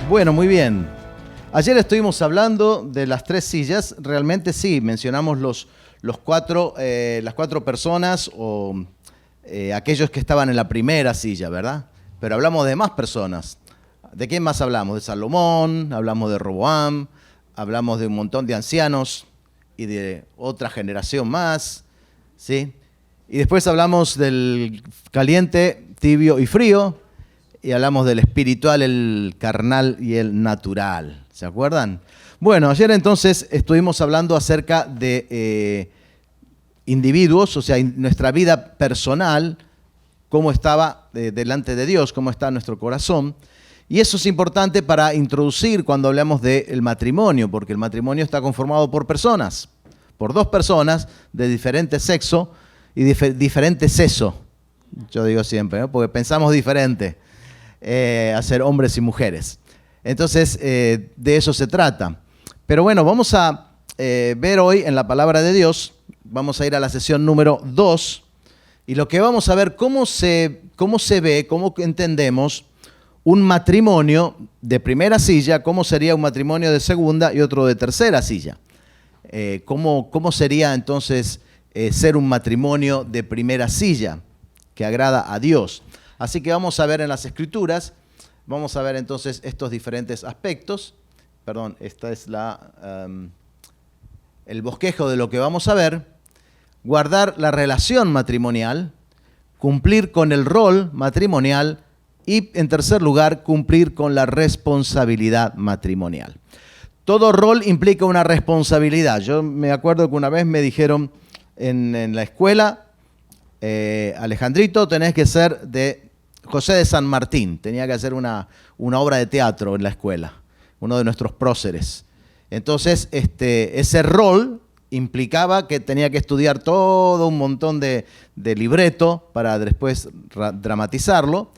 Bueno, muy bien. Ayer estuvimos hablando de las tres sillas. Realmente sí, mencionamos las cuatro personas o aquellos que estaban en la primera silla, ¿verdad? Pero hablamos de más personas. ¿De quién más hablamos? De Salomón, hablamos de Roboam, hablamos de un montón de ancianos y de otra generación más, ¿sí? Y después hablamos del caliente, tibio y frío, y hablamos del espiritual, el carnal y el natural. ¿Se acuerdan? Bueno, ayer entonces estuvimos hablando acerca de individuos, o sea, nuestra vida personal, cómo estaba delante de Dios, cómo está nuestro corazón. Y eso es importante para introducir cuando hablamos del matrimonio, porque el matrimonio está conformado por personas, por dos personas de diferente sexo y diferente seso. Yo digo siempre, ¿no? Porque pensamos diferente, a ser hombres y mujeres. Entonces, de eso se trata. Pero bueno, vamos a ver hoy en la palabra de Dios, vamos a ir a la sesión número 2, y lo que vamos a ver, cómo se ve, cómo entendemos un matrimonio de primera silla, cómo sería un matrimonio de segunda y otro de tercera silla. ¿Cómo sería entonces ser un matrimonio de primera silla que agrada a Dios? Así que vamos a ver en las Escrituras, vamos a ver entonces estos diferentes aspectos. Perdón, esta es el bosquejo de lo que vamos a ver. Guardar la relación matrimonial, cumplir con el rol matrimonial y, en tercer lugar, cumplir con la responsabilidad matrimonial. Todo rol implica una responsabilidad. Yo me acuerdo que una vez me dijeron en la escuela, Alejandrito, tenés que ser de José de San Martín. Tenía que hacer una obra de teatro en la escuela, uno de nuestros próceres. Entonces, ese rol implicaba que tenía que estudiar todo un montón de libreto para después dramatizarlo,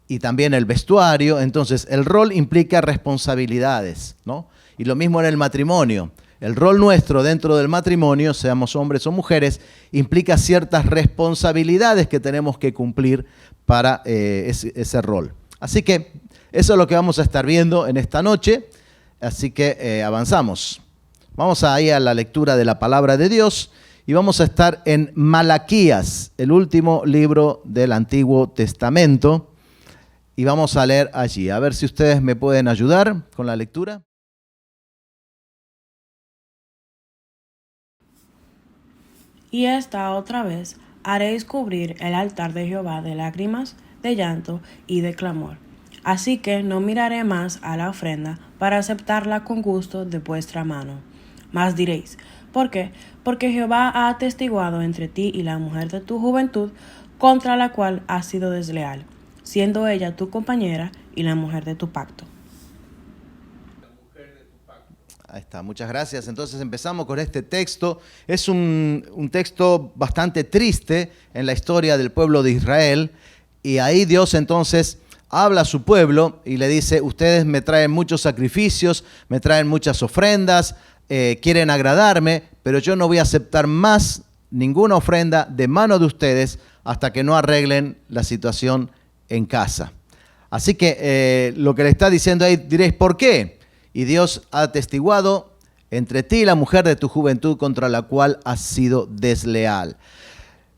y también el vestuario. Entonces, el rol implica responsabilidades, ¿no? Y lo mismo en el matrimonio. El rol nuestro dentro del matrimonio, seamos hombres o mujeres, implica ciertas responsabilidades que tenemos que cumplir para ese rol. Así que eso es lo que vamos a estar viendo en esta noche. Así que avanzamos. Vamos a ir a la lectura de la palabra de Dios y vamos a estar en Malaquías, el último libro del Antiguo Testamento. Y vamos a leer allí. A ver si ustedes me pueden ayudar con la lectura. Y esta otra vez haréis cubrir el altar de Jehová de lágrimas, de llanto y de clamor. Así que no miraré más a la ofrenda para aceptarla con gusto de vuestra mano. Mas diréis, ¿por qué? Porque Jehová ha atestiguado entre ti y la mujer de tu juventud, contra la cual has sido desleal, siendo ella tu compañera y la mujer de tu pacto. Ahí está, muchas gracias. Entonces empezamos con este texto. Es un texto bastante triste en la historia del pueblo de Israel. Y ahí Dios entonces habla a su pueblo y le dice, ustedes me traen muchos sacrificios, me traen muchas ofrendas, quieren agradarme, pero yo no voy a aceptar más ninguna ofrenda de mano de ustedes hasta que no arreglen la situación en casa. Así que lo que le está diciendo ahí, diréis, ¿por qué? Y Dios ha atestiguado entre ti y la mujer de tu juventud contra la cual has sido desleal.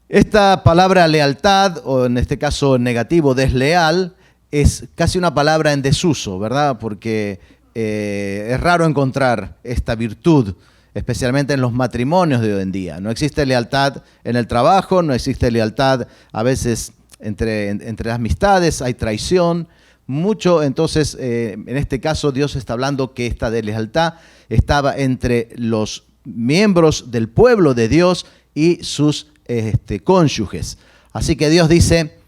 Esta palabra lealtad, o en este caso negativo, desleal, es casi una palabra en desuso, ¿verdad? Porque es raro encontrar esta virtud, especialmente en los matrimonios de hoy en día. No existe lealtad en el trabajo, no existe lealtad a veces entre amistades, hay traición. Mucho, entonces, en este caso Dios está hablando que esta deslealtad estaba entre los miembros del pueblo de Dios y sus cónyuges. Así que Dios dice,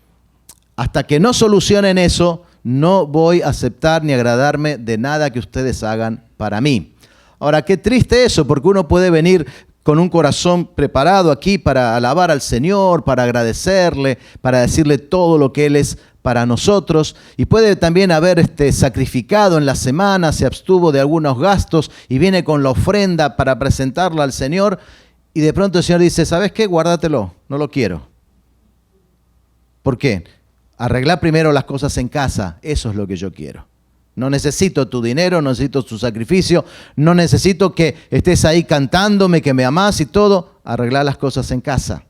hasta que no solucionen eso, no voy a aceptar ni agradarme de nada que ustedes hagan para mí. Ahora, qué triste eso, porque uno puede venir con un corazón preparado aquí para alabar al Señor, para agradecerle, para decirle todo lo que Él es para nosotros, y puede también haber sacrificado en la semana, se abstuvo de algunos gastos y viene con la ofrenda para presentarla al Señor, y de pronto el Señor dice, ¿sabes qué? Guárdatelo, no lo quiero. ¿Por qué? Arreglar primero las cosas en casa, eso es lo que yo quiero. No necesito tu dinero, no necesito tu sacrificio, no necesito que estés ahí cantándome, que me amás y todo. Arreglar las cosas en casa.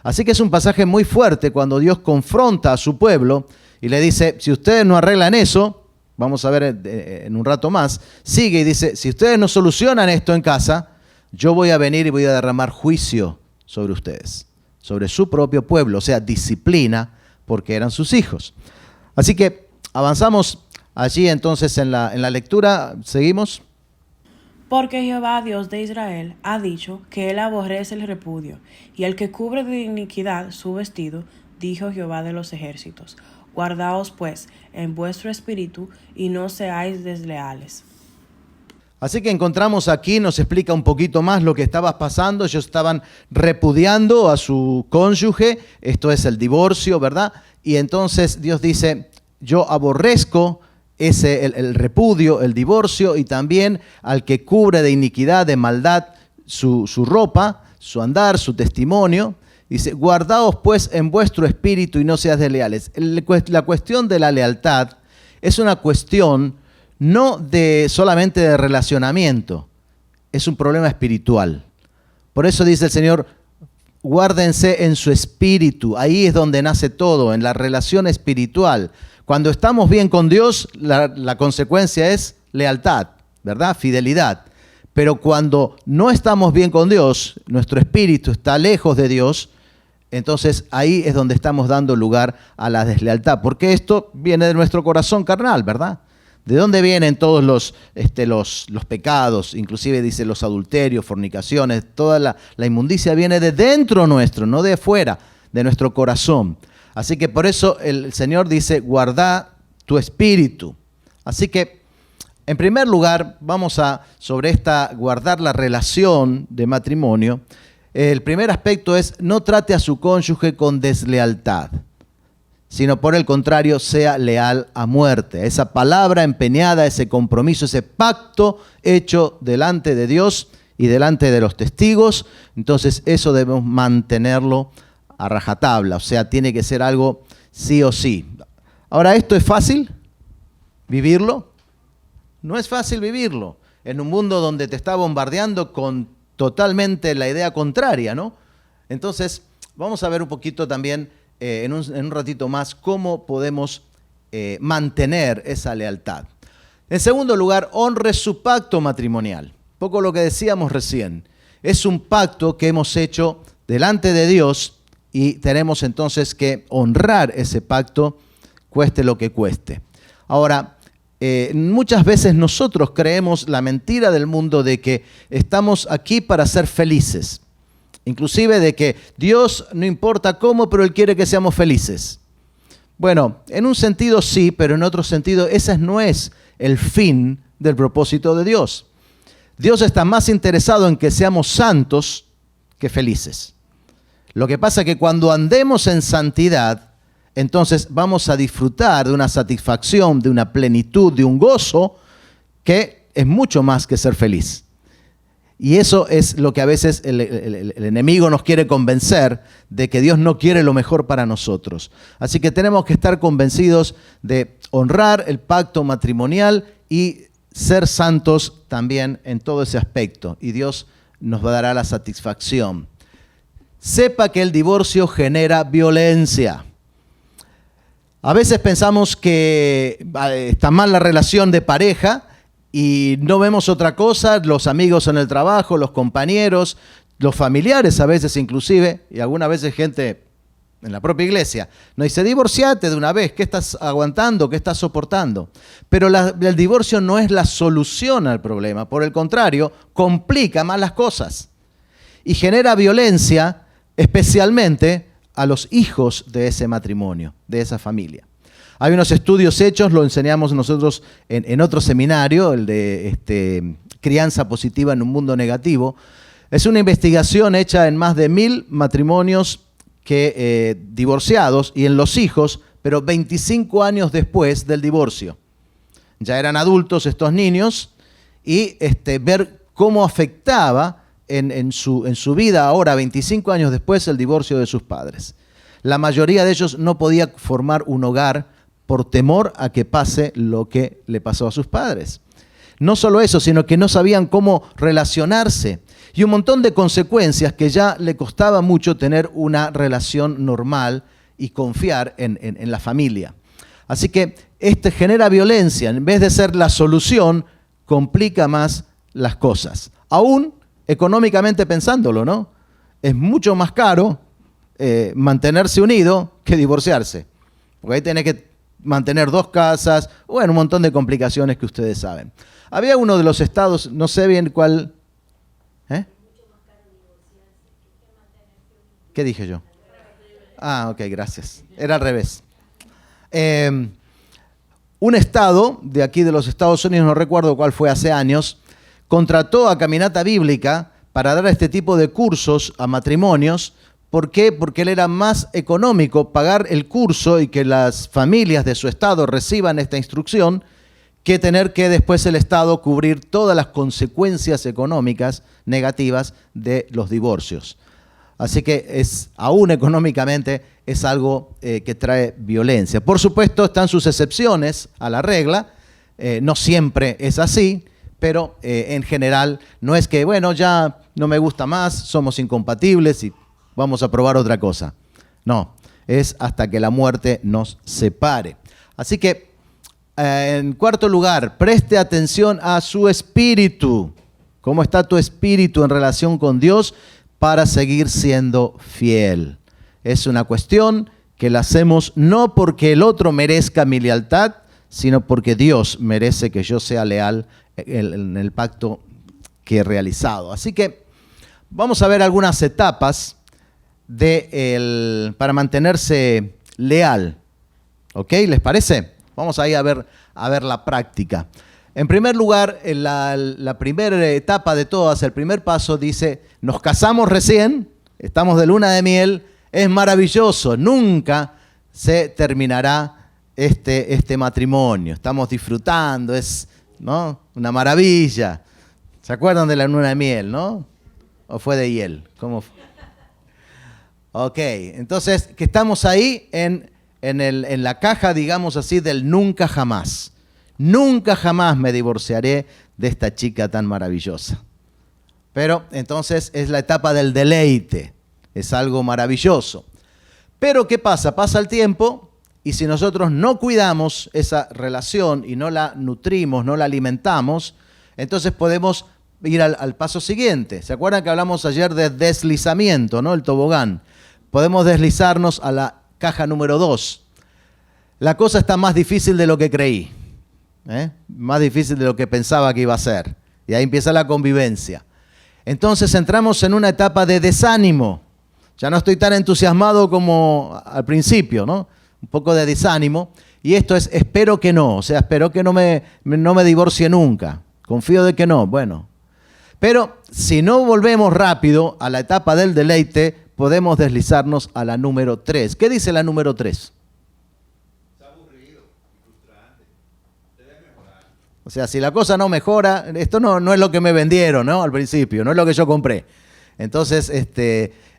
Así que es un pasaje muy fuerte cuando Dios confronta a su pueblo y le dice, si ustedes no arreglan eso, vamos a ver en un rato más, sigue y dice, si ustedes no solucionan esto en casa, yo voy a venir y voy a derramar juicio sobre ustedes, sobre su propio pueblo, o sea, disciplina, porque eran sus hijos. Así que avanzamos allí entonces en la lectura, seguimos. Porque Jehová, Dios de Israel, ha dicho que él aborrece el repudio, y el que cubre de iniquidad su vestido, dijo Jehová de los ejércitos. Guardaos pues en vuestro espíritu, y no seáis desleales. Así que encontramos aquí, nos explica un poquito más lo que estaba pasando. Ellos estaban repudiando a su cónyuge, esto es el divorcio, ¿verdad? Y entonces Dios dice, yo aborrezco el repudio, el divorcio, y también al que cubre de iniquidad, de maldad, su ropa, su andar, su testimonio. Dice, guardaos pues en vuestro espíritu y no seas desleales. La cuestión de la lealtad es una cuestión no solamente de relacionamiento, es un problema espiritual. Por eso dice el Señor, guárdense en su espíritu. Ahí es donde nace todo, en la relación espiritual. Cuando estamos bien con Dios, la consecuencia es lealtad, ¿verdad? Fidelidad. Pero cuando no estamos bien con Dios, nuestro espíritu está lejos de Dios, entonces ahí es donde estamos dando lugar a la deslealtad. Porque esto viene de nuestro corazón carnal, ¿verdad? ¿De dónde vienen todos los pecados? Inclusive dice los adulterios, fornicaciones, toda la inmundicia viene de dentro nuestro, no de afuera, de nuestro corazón. Así que por eso el Señor dice, guarda tu espíritu. Así que, en primer lugar, vamos a, sobre guardar la relación de matrimonio. El primer aspecto es, no trate a su cónyuge con deslealtad, sino por el contrario, sea leal a muerte. Esa palabra empeñada, ese compromiso, ese pacto hecho delante de Dios y delante de los testigos, entonces eso debemos mantenerlo a rajatabla, o sea, tiene que ser algo sí o sí. Ahora, ¿esto es fácil? ¿Vivirlo? No es fácil vivirlo en un mundo donde te está bombardeando con totalmente la idea contraria, ¿no? Entonces, vamos a ver un poquito también, en un ratito más, cómo podemos mantener esa lealtad. En segundo lugar, honre su pacto matrimonial. Poco lo que decíamos recién. Es un pacto que hemos hecho delante de Dios y tenemos entonces que honrar ese pacto, cueste lo que cueste. Ahora, muchas veces nosotros creemos la mentira del mundo de que estamos aquí para ser felices. Inclusive de que Dios, no importa cómo, pero Él quiere que seamos felices. Bueno, en un sentido sí, pero en otro sentido ese no es el fin del propósito de Dios. Dios está más interesado en que seamos santos que felices. Lo que pasa es que cuando andemos en santidad, entonces vamos a disfrutar de una satisfacción, de una plenitud, de un gozo que es mucho más que ser feliz. Y eso es lo que a veces el enemigo nos quiere convencer de que Dios no quiere lo mejor para nosotros. Así que tenemos que estar convencidos de honrar el pacto matrimonial y ser santos también en todo ese aspecto. Y Dios nos dará la satisfacción. Sepa que el divorcio genera violencia. A veces pensamos que está mal la relación de pareja y no vemos otra cosa, los amigos en el trabajo, los compañeros, los familiares a veces inclusive, y algunas veces gente en la propia iglesia, nos dice, divorciate de una vez, ¿qué estás aguantando? ¿Qué estás soportando? Pero el divorcio no es la solución al problema, por el contrario, complica más las cosas y genera violencia, especialmente a los hijos de ese matrimonio, de esa familia. Hay unos estudios hechos, lo enseñamos nosotros en otro seminario, el de crianza positiva en un mundo negativo. Es una investigación hecha en más de 1000 matrimonios divorciados y en los hijos, pero 25 años después del divorcio. Ya eran adultos estos niños y ver cómo afectaba en su vida ahora, 25 años después, el divorcio de sus padres. La mayoría de ellos no podía formar un hogar por temor a que pase lo que le pasó a sus padres. No solo eso, sino que no sabían cómo relacionarse y un montón de consecuencias que ya le costaba mucho tener una relación normal y confiar en la familia. Así que genera violencia. En vez de ser la solución, complica más las cosas. Aún económicamente pensándolo, ¿no? Es mucho más caro mantenerse unido que divorciarse. Porque ahí tenés que mantener 2 casas, bueno, un montón de complicaciones que ustedes saben. Había uno de los estados, no sé bien cuál. ¿Qué dije yo? Ah, ok, gracias. Era al revés. Un estado de aquí de los Estados Unidos, no recuerdo cuál fue hace años, contrató a Caminata Bíblica para dar este tipo de cursos a matrimonios. ¿Por qué? Porque le era más económico pagar el curso y que las familias de su estado reciban esta instrucción que tener que después el estado cubrir todas las consecuencias económicas negativas de los divorcios. Así que aún económicamente es algo que trae violencia. Por supuesto, están sus excepciones a la regla. No siempre es así, pero en general no es que, bueno, ya no me gusta más, somos incompatibles y vamos a probar otra cosa. No, es hasta que la muerte nos separe. Así que, en cuarto lugar, preste atención a su espíritu. ¿Cómo está tu espíritu en relación con Dios para seguir siendo fiel? Es una cuestión que la hacemos no porque el otro merezca mi lealtad, sino porque Dios merece que yo sea leal en el pacto que he realizado. Así que vamos a ver algunas etapas para mantenerse leal. ¿Ok? ¿Les parece? Vamos ahí a ver la práctica. En primer lugar, la primera etapa de todas, el primer paso dice, nos casamos recién, estamos de luna de miel, es maravilloso, nunca se terminará este matrimonio, estamos disfrutando, es, ¿no?, una maravilla. ¿Se acuerdan de la luna de miel, no? ¿O fue de hiel? ¿Cómo fue? Ok, entonces que estamos ahí en la caja, digamos así, del nunca jamás. Nunca jamás me divorciaré de esta chica tan maravillosa. Pero entonces es la etapa del deleite, es algo maravilloso. Pero ¿qué pasa? Pasa el tiempo y si nosotros no cuidamos esa relación y no la nutrimos, no la alimentamos, entonces podemos ir al paso siguiente. ¿Se acuerdan que hablamos ayer de deslizamiento, ¿no? El tobogán. Podemos deslizarnos a la caja número 2. La cosa está más difícil de lo que creí. Más difícil de lo que pensaba que iba a ser. Y ahí empieza la convivencia. Entonces entramos en una etapa de desánimo. Ya no estoy tan entusiasmado como al principio, ¿no? Un poco de desánimo. Y esto es, espero que no. O sea, espero que no me divorcie nunca. Confío de que no. Bueno. Pero si no volvemos rápido a la etapa del deleite, podemos deslizarnos a la número 3. ¿Qué dice la número 3? O sea, si la cosa no mejora, esto no es lo que me vendieron, ¿no? Al principio, no es lo que yo compré. Entonces,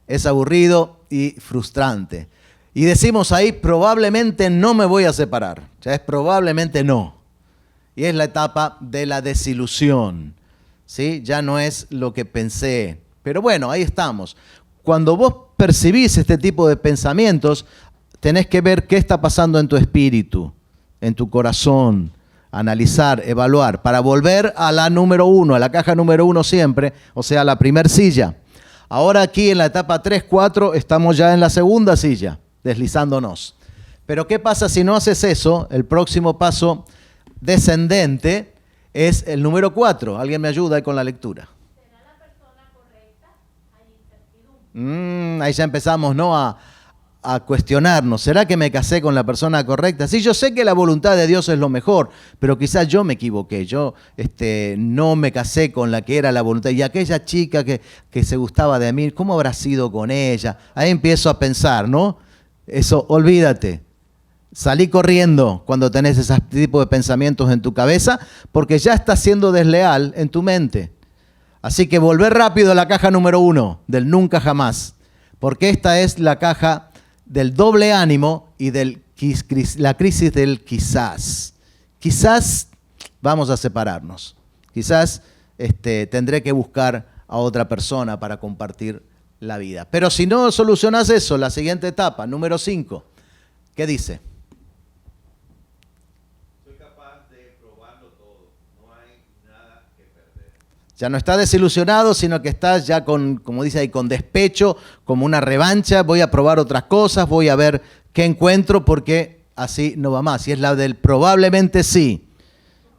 es aburrido y frustrante. Y decimos ahí, probablemente no me voy a separar. Ya es probablemente no. Y es la etapa de la desilusión, ¿sí? Ya no es lo que pensé. Pero bueno, ahí estamos. Cuando vos percibís este tipo de pensamientos, tenés que ver qué está pasando en tu espíritu, en tu corazón. Analizar, evaluar, para volver a la número 1, a la caja número 1 siempre, o sea, la primer silla. Ahora aquí en la etapa 3, 4, estamos ya en la segunda silla, deslizándonos. Pero ¿qué pasa si no haces eso? El próximo paso descendente es el número 4. ¿Alguien me ayuda ahí con la lectura? ¿Será la persona correcta? Hay incertidumbre. Ahí ya empezamos, ¿no?, a cuestionarnos, ¿será que me casé con la persona correcta? Sí, yo sé que la voluntad de Dios es lo mejor, pero quizás yo me equivoqué, yo no me casé con la que era la voluntad, y aquella chica que se gustaba de mí, ¿cómo habrá sido con ella? Ahí empiezo a pensar, ¿no? Eso, olvídate, salí corriendo cuando tenés ese tipo de pensamientos en tu cabeza, porque ya estás siendo desleal en tu mente. Así que volver rápido a la caja número 1, del nunca jamás, porque esta es la caja del doble ánimo y del la crisis del quizás. Quizás vamos a separarnos. Quizás tendré que buscar a otra persona para compartir la vida. Pero si no solucionas eso, la siguiente etapa, número 5, ¿qué dice? Soy capaz de probarlo todo. No hay nada que perder. Ya no estás desilusionado, sino que estás ya con, como dice ahí, con despecho, como una revancha. Voy a probar otras cosas, voy a ver qué encuentro, porque así no va más. Y es la del probablemente sí.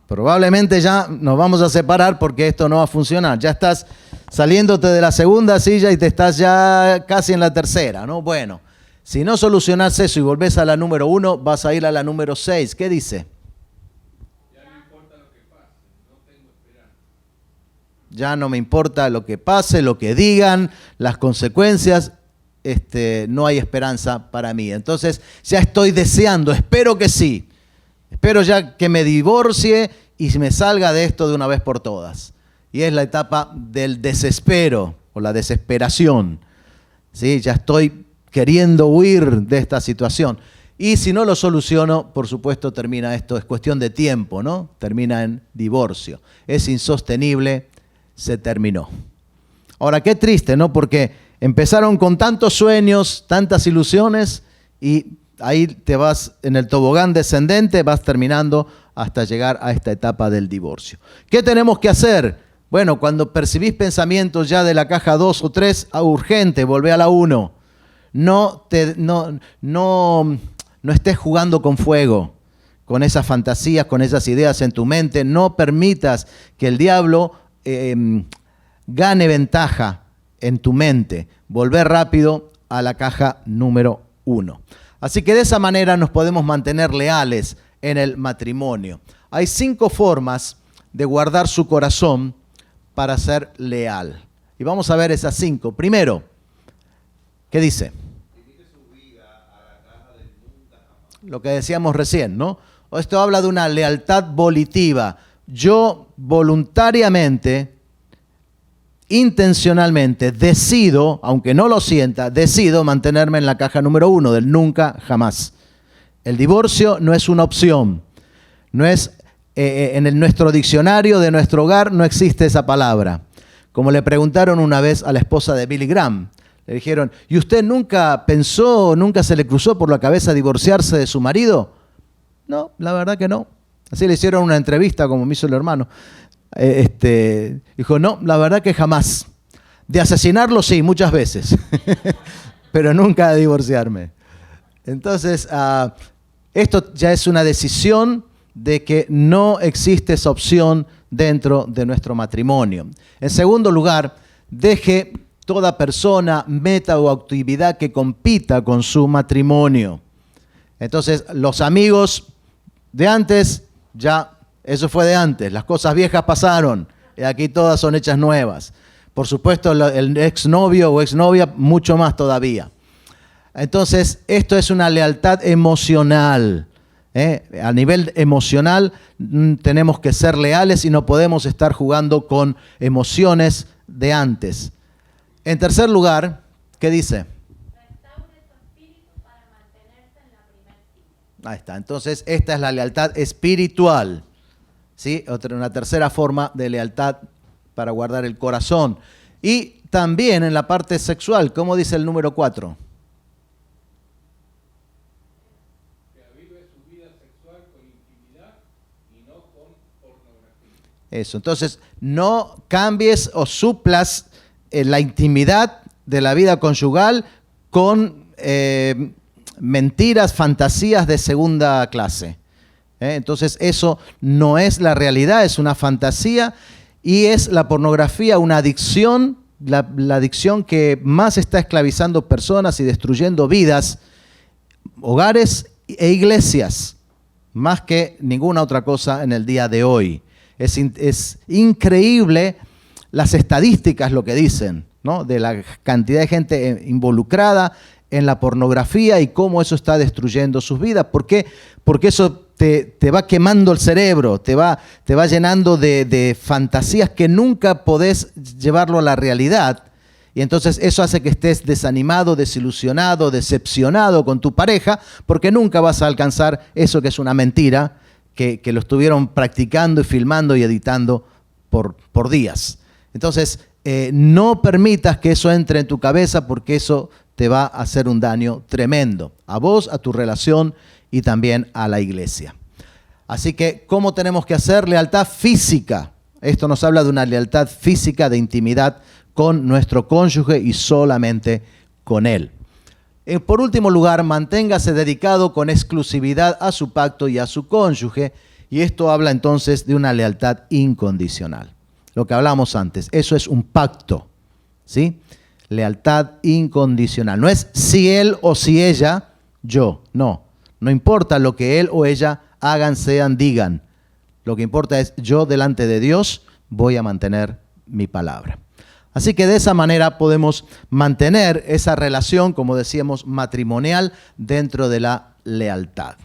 Probablemente ya nos vamos a separar porque esto no va a funcionar. Ya estás saliéndote de la segunda silla y te estás ya casi en la tercera, ¿no? Bueno, si no solucionas eso y volvés a la número 1, vas a ir a la número 6. ¿Qué dice? Ya no importa lo que pase, no tengo esperanza. Ya no me importa lo que pase, lo que digan, las consecuencias, no hay esperanza para mí. Entonces ya estoy deseando, espero que sí. Espero ya que me divorcie y me salga de esto de una vez por todas. Y es la etapa del desespero o la desesperación. ¿Sí? Ya estoy queriendo huir de esta situación. Y si no lo soluciono, por supuesto, termina esto, es cuestión de tiempo, ¿no? Termina en divorcio. Es insostenible, se terminó. Ahora, qué triste, ¿no? Porque empezaron con tantos sueños, tantas ilusiones y ahí te vas en el tobogán descendente, vas terminando hasta llegar a esta etapa del divorcio. ¿Qué tenemos que hacer? Bueno, cuando percibís pensamientos ya de la caja 2 o 3, urgente, volvé a la 1. No estés jugando con fuego, con esas fantasías, con esas ideas en tu mente. No permitas que el diablo gane ventaja en tu mente. Volver rápido a la caja número 1. Así que de esa manera nos podemos mantener leales en el matrimonio. Hay 5 formas de guardar su corazón para ser leal. Y vamos a ver esas 5. Primero, ¿qué dice? Lo que decíamos recién, ¿no? Esto habla de una lealtad volitiva. Yo voluntariamente, intencionalmente, decido, aunque no lo sienta, decido mantenerme en la caja número 1 del nunca, jamás. El divorcio no es una opción. No es, nuestro diccionario de nuestro hogar no existe esa palabra. Como le preguntaron una vez a la esposa de Billy Graham. Le dijeron, ¿y usted nunca pensó, nunca se le cruzó por la cabeza divorciarse de su marido? No, la verdad que no. Así le hicieron una entrevista, como me hizo el hermano. Dijo, no, la verdad que jamás. De asesinarlo sí, muchas veces, pero nunca de divorciarme. Entonces, esto ya es una decisión de que no existe esa opción dentro de nuestro matrimonio. En segundo lugar, deje toda persona, meta o actividad que compita con su matrimonio. Entonces, los amigos de antes, ya eso fue de antes, las cosas viejas pasaron, y aquí todas son hechas nuevas. Por supuesto, el exnovio o exnovia, mucho más todavía. Entonces, esto es una lealtad emocional. A nivel emocional, tenemos que ser leales y no podemos estar jugando con emociones de antes. En tercer lugar, ¿qué dice? Restaure su espíritu para mantenerse en la primera cita. Ahí está. Entonces, esta es la lealtad espiritual. ¿Sí? Una tercera forma de lealtad para guardar el corazón. Y también en la parte sexual, ¿cómo dice el número 4? Que avive su vida sexual con intimidad y no con pornografía. Eso, entonces no cambies o suplas la intimidad de la vida conyugal con mentiras, fantasías de segunda clase. Entonces eso no es la realidad, es una fantasía y es la pornografía una adicción, la adicción que más está esclavizando personas y destruyendo vidas, hogares e iglesias, más que ninguna otra cosa en el día de hoy. Es increíble las estadísticas lo que dicen, ¿no? De la cantidad de gente involucrada en la pornografía y cómo eso está destruyendo sus vidas. ¿Por qué? Porque eso te va quemando el cerebro, te va llenando de fantasías que nunca podés llevarlo a la realidad Y entonces eso hace que estés desanimado, desilusionado, decepcionado con tu pareja, porque nunca vas a alcanzar eso que es una mentira, que lo estuvieron practicando y filmando y editando por días. Entonces, no permitas que eso entre en tu cabeza, porque eso te va a hacer un daño tremendo a vos, a tu relación y también a la iglesia. Así que, ¿cómo tenemos que hacer? Lealtad física. Esto nos habla de una lealtad física de intimidad con nuestro cónyuge y solamente con él. Por último lugar, manténgase dedicado con exclusividad a su pacto y a su cónyuge, y esto habla entonces de una lealtad incondicional. Lo que hablamos antes, eso es un pacto, ¿sí? Lealtad incondicional. No es si él o si ella, yo, no. No importa lo que él o ella hagan, sean, digan. Lo que importa es yo delante de Dios voy a mantener mi palabra. Así que de esa manera podemos mantener esa relación, como decíamos, matrimonial dentro de la lealtad.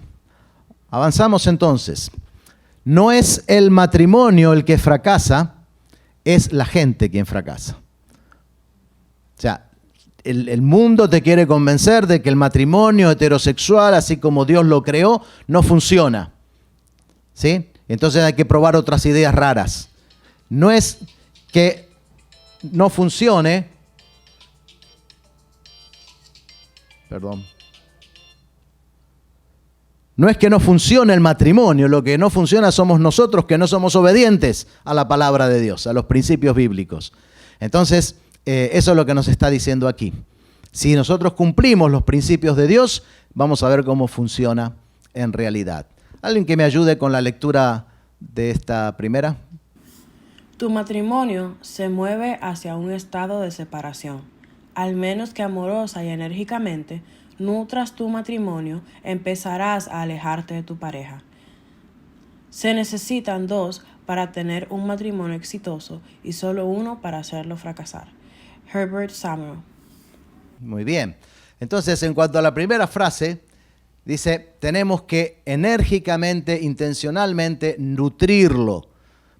Avanzamos entonces. No es el matrimonio el que fracasa, es la gente quien fracasa. O sea, el mundo te quiere convencer de que el matrimonio heterosexual, así como Dios lo creó, no funciona. ¿Sí? Entonces hay que probar otras ideas raras. No es que no funcione, no es que no funcione el matrimonio, lo que no funciona somos nosotros que no somos obedientes a la palabra de Dios, a los principios bíblicos. Entonces, eso es lo que nos está diciendo aquí. Si nosotros cumplimos los principios de Dios, vamos a ver cómo funciona en realidad. ¿Alguien que me ayude con la lectura de esta primera? Tu matrimonio se mueve hacia un estado de separación. Al menos que amorosa y enérgicamente nutras tu matrimonio, empezarás a alejarte de tu pareja. Se necesitan dos para tener un matrimonio exitoso y solo uno para hacerlo fracasar. Herbert Samuel. Muy bien. Entonces, en cuanto a la primera frase, dice, tenemos que enérgicamente, intencionalmente nutrirlo.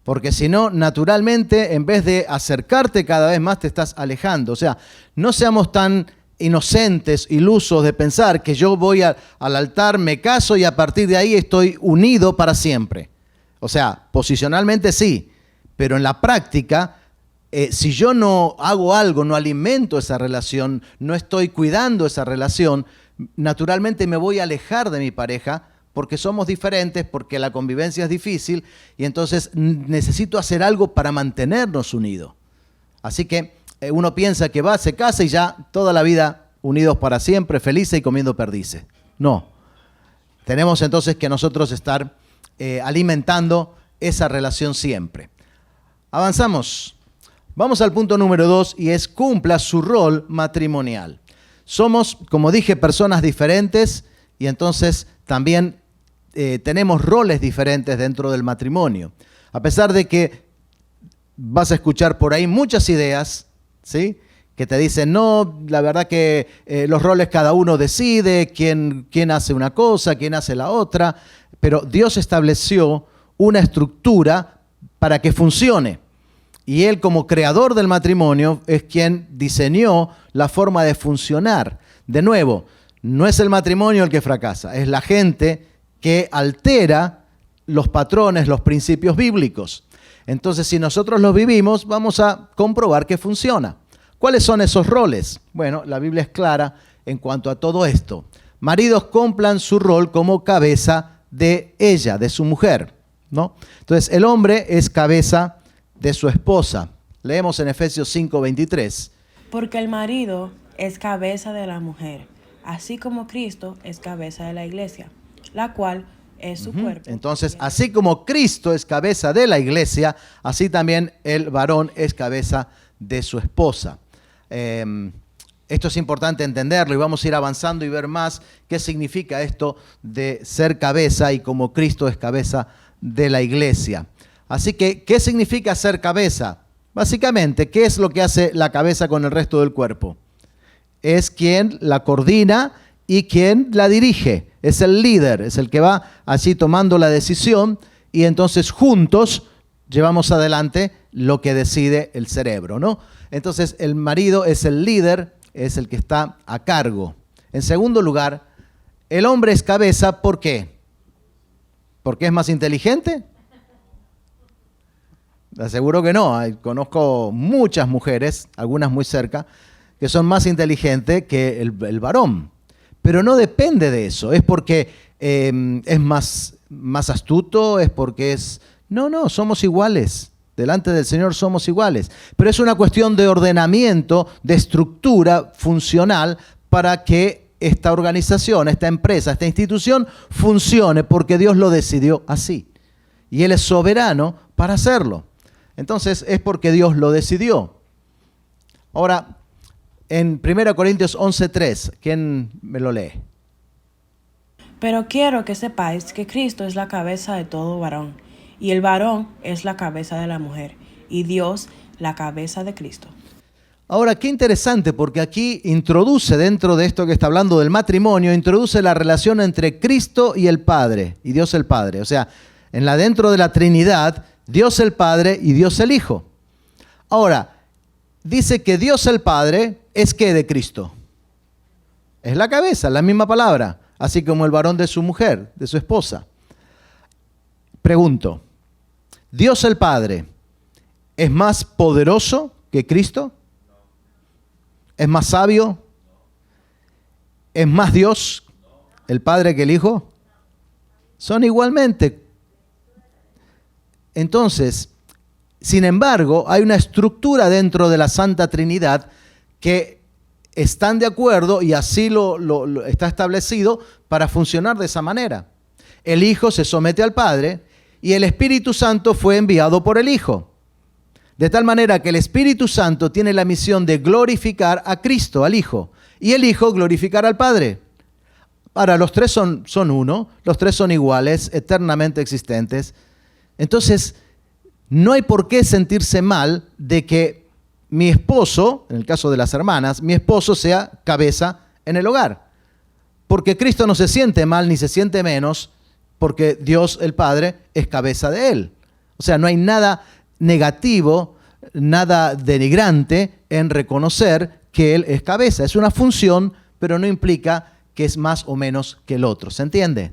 Porque si no, naturalmente, en vez de acercarte cada vez más, te estás alejando. O sea, no seamos tan inocentes, ilusos de pensar que yo voy al altar, me caso y a partir de ahí estoy unido para siempre. O sea, posicionalmente sí, pero en la práctica, si yo no hago algo, no alimento esa relación, no estoy cuidando esa relación, naturalmente me voy a alejar de mi pareja, porque somos diferentes, porque la convivencia es difícil y entonces necesito hacer algo para mantenernos unidos. Así que uno piensa que va, se casa y ya toda la vida unidos para siempre, felices y comiendo perdices. No. Tenemos entonces que nosotros estar alimentando esa relación siempre. Avanzamos. Vamos al punto número 2 y es cumpla su rol matrimonial. Somos, como dije, personas diferentes y entonces también tenemos roles diferentes dentro del matrimonio. A pesar de que vas a escuchar por ahí muchas ideas, ¿sí?, que te dicen, no, la verdad que los roles cada uno decide, quién hace una cosa, quién hace la otra, pero Dios estableció una estructura para que funcione. Y Él, como creador del matrimonio, es quien diseñó la forma de funcionar. De nuevo, no es el matrimonio el que fracasa, es la gente que altera los patrones, los principios bíblicos. Entonces, si nosotros los vivimos, vamos a comprobar que funciona. ¿Cuáles son esos roles? Bueno, la Biblia es clara en cuanto a todo esto. Maridos, cumplan su rol como cabeza de ella, de su mujer, ¿no? Entonces, el hombre es cabeza de su esposa. Leemos en Efesios 5:23. Porque el marido es cabeza de la mujer, así como Cristo es cabeza de la iglesia, la cual es su cuerpo. Entonces, así como Cristo es cabeza de la iglesia, así también el varón es cabeza de su esposa. Esto es importante entenderlo y vamos a ir avanzando y ver más qué significa esto de ser cabeza y como Cristo es cabeza de la iglesia. Así que, ¿qué significa ser cabeza? Básicamente, ¿qué es lo que hace la cabeza con el resto del cuerpo? Es quien la coordina y quien la dirige. Es el líder, es el que va así tomando la decisión y entonces juntos llevamos adelante lo que decide el cerebro, ¿no? Entonces el marido es el líder, es el que está a cargo. En segundo lugar, el hombre es cabeza, ¿por qué? ¿Porque es más inteligente? Te aseguro que no. Conozco muchas mujeres, algunas muy cerca, que son más inteligentes que el varón. Pero no depende de eso. Es porque es más astuto, es porque es... No, somos iguales. Delante del Señor somos iguales. Pero es una cuestión de ordenamiento, de estructura funcional para que esta organización, esta empresa, esta institución funcione porque Dios lo decidió así. Y Él es soberano para hacerlo. Entonces es porque Dios lo decidió. Ahora, en 1 Corintios 11:3, ¿quién me lo lee? Pero quiero que sepáis que Cristo es la cabeza de todo varón, y el varón es la cabeza de la mujer, y Dios la cabeza de Cristo. Ahora, qué interesante, porque aquí introduce, dentro de esto que está hablando del matrimonio, introduce la relación entre Cristo y el Padre, y Dios el Padre. O sea, dentro de la Trinidad, Dios el Padre y Dios el Hijo. Ahora, dice que Dios el Padre es ¿qué de Cristo? Es la cabeza, la misma palabra, así como el varón de su mujer, de su esposa. Pregunto, ¿Dios el Padre es más poderoso que Cristo? ¿Es más sabio? ¿Es más Dios el Padre que el Hijo? Son igualmente. Entonces, sin embargo, hay una estructura dentro de la Santa Trinidad que están de acuerdo y así lo está establecido para funcionar de esa manera. El Hijo se somete al Padre y el Espíritu Santo fue enviado por el Hijo. De tal manera que el Espíritu Santo tiene la misión de glorificar a Cristo, al Hijo, y el Hijo glorificar al Padre. Ahora, los tres son uno, los tres son iguales, eternamente existentes. Entonces, no hay por qué sentirse mal de que mi esposo, en el caso de las hermanas, mi esposo sea cabeza en el hogar. Porque Cristo no se siente mal ni se siente menos porque Dios el Padre es cabeza de él. O sea, no hay nada negativo, nada denigrante en reconocer que él es cabeza. Es una función, pero no implica que es más o menos que el otro. ¿Se entiende?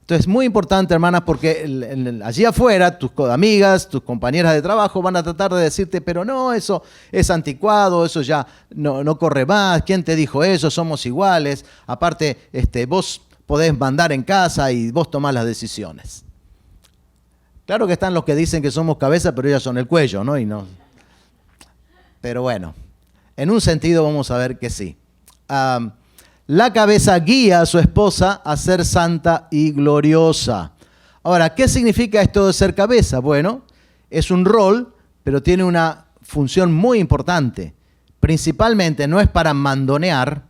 Entonces, muy importante, hermanas, porque allí afuera, tus amigas, tus compañeras de trabajo van a tratar de decirte, pero no, eso es anticuado, eso ya no corre más, ¿quién te dijo eso? Somos iguales, aparte, vos podés mandar en casa y vos tomás las decisiones. Claro que están los que dicen que somos cabeza, pero ellas son el cuello, ¿no? Pero bueno, en un sentido vamos a ver que sí. La cabeza guía a su esposa a ser santa y gloriosa. Ahora, ¿qué significa esto de ser cabeza? Bueno, es un rol, pero tiene una función muy importante. Principalmente no es para mandonear,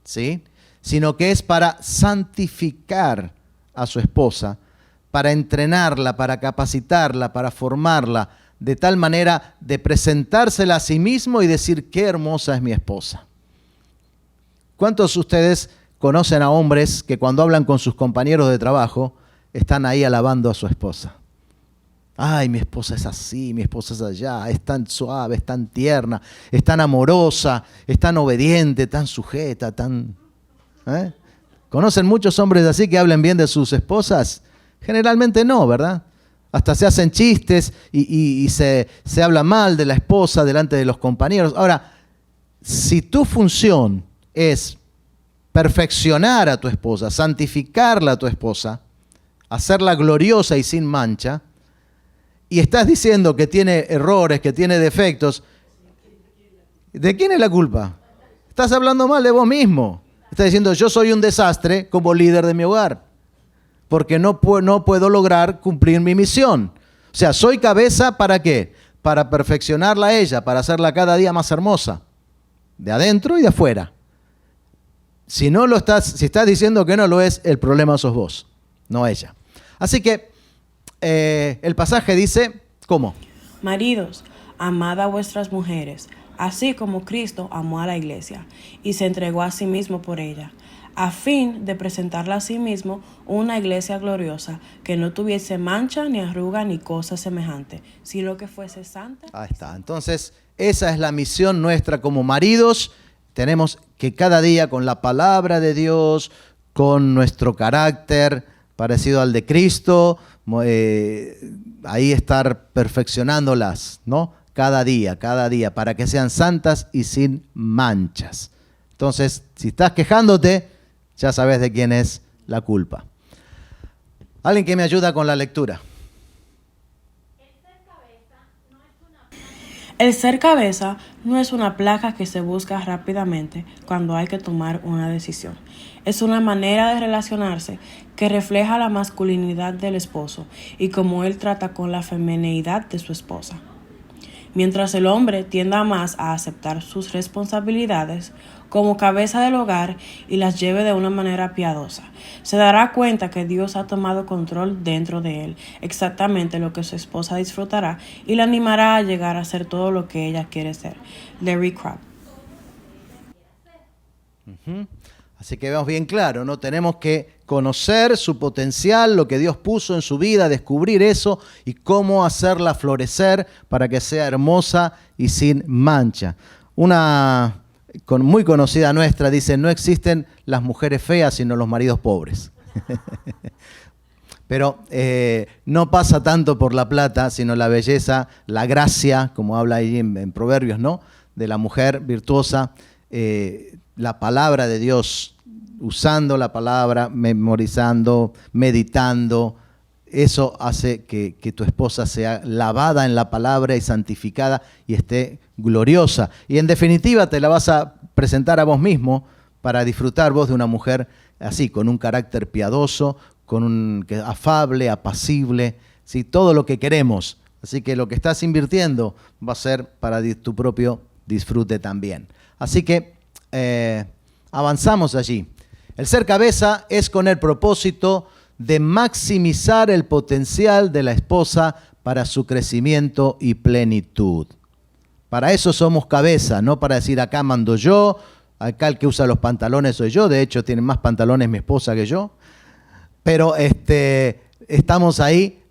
¿sí?, sino que es para santificar a su esposa, para entrenarla, para capacitarla, para formarla, de tal manera de presentársela a sí mismo y decir, qué hermosa es mi esposa. ¿Cuántos de ustedes conocen a hombres que cuando hablan con sus compañeros de trabajo están ahí alabando a su esposa? Ay, mi esposa es así, mi esposa es allá, es tan suave, es tan tierna, es tan amorosa, es tan obediente, tan sujeta, tan... ¿Conocen muchos hombres así que hablen bien de sus esposas? Generalmente no, ¿verdad? Hasta se hacen chistes y se habla mal de la esposa delante de los compañeros. Ahora, si tu función es perfeccionar a tu esposa, santificarla a tu esposa, hacerla gloriosa y sin mancha, y estás diciendo que tiene errores, que tiene defectos, ¿de quién es la culpa? Estás hablando mal de vos mismo. Estás diciendo, yo soy un desastre como líder de mi hogar, porque no puedo lograr cumplir mi misión. O sea, soy cabeza, ¿para qué? Para perfeccionarla a ella, para hacerla cada día más hermosa, de adentro y de afuera. Si estás diciendo que no lo es, el problema sos vos, no ella. Así que el pasaje dice, ¿cómo? Maridos, amad a vuestras mujeres, así como Cristo amó a la iglesia y se entregó a sí mismo por ella, a fin de presentarla a sí mismo una iglesia gloriosa, que no tuviese mancha, ni arruga, ni cosa semejante, sino que fuese santa. Ahí está. Entonces, esa es la misión nuestra como maridos. Tenemos que cada día con la palabra de Dios, con nuestro carácter parecido al de Cristo, ahí estar perfeccionándolas, ¿no? Cada día, para que sean santas y sin manchas. Entonces, si estás quejándote, ya sabes de quién es la culpa. ¿Alguien que me ayuda con la lectura? El ser cabeza no es una placa que se busca rápidamente cuando hay que tomar una decisión. Es una manera de relacionarse que refleja la masculinidad del esposo y cómo él trata con la femineidad de su esposa. Mientras el hombre tienda más a aceptar sus responsabilidades como cabeza del hogar y las lleve de una manera piadosa, se dará cuenta que Dios ha tomado control dentro de él, exactamente lo que su esposa disfrutará y la animará a llegar a ser todo lo que ella quiere ser. Larry Crabb. Así que vemos bien claro, ¿no? Tenemos que conocer su potencial, lo que Dios puso en su vida, descubrir eso y cómo hacerla florecer para que sea hermosa y sin mancha. Una muy conocida nuestra dice, no existen las mujeres feas, sino los maridos pobres. Pero no pasa tanto por la plata, sino la belleza, la gracia, como habla ahí en Proverbios, ¿no? De la mujer virtuosa, la palabra de Dios, usando la palabra, memorizando, meditando. Eso hace que tu esposa sea lavada en la palabra y santificada y esté gloriosa. Y en definitiva te la vas a presentar a vos mismo para disfrutar vos de una mujer así, con un carácter piadoso, afable, apacible, ¿sí? Todo lo que queremos. Así que lo que estás invirtiendo va a ser para tu propio disfrute también. Así que avanzamos allí. El ser cabeza es con el propósito de maximizar el potencial de la esposa para su crecimiento y plenitud. Para eso somos cabeza, no para decir acá mando yo, acá el que usa los pantalones soy yo. De hecho, tiene más pantalones mi esposa que yo. Pero estamos ahí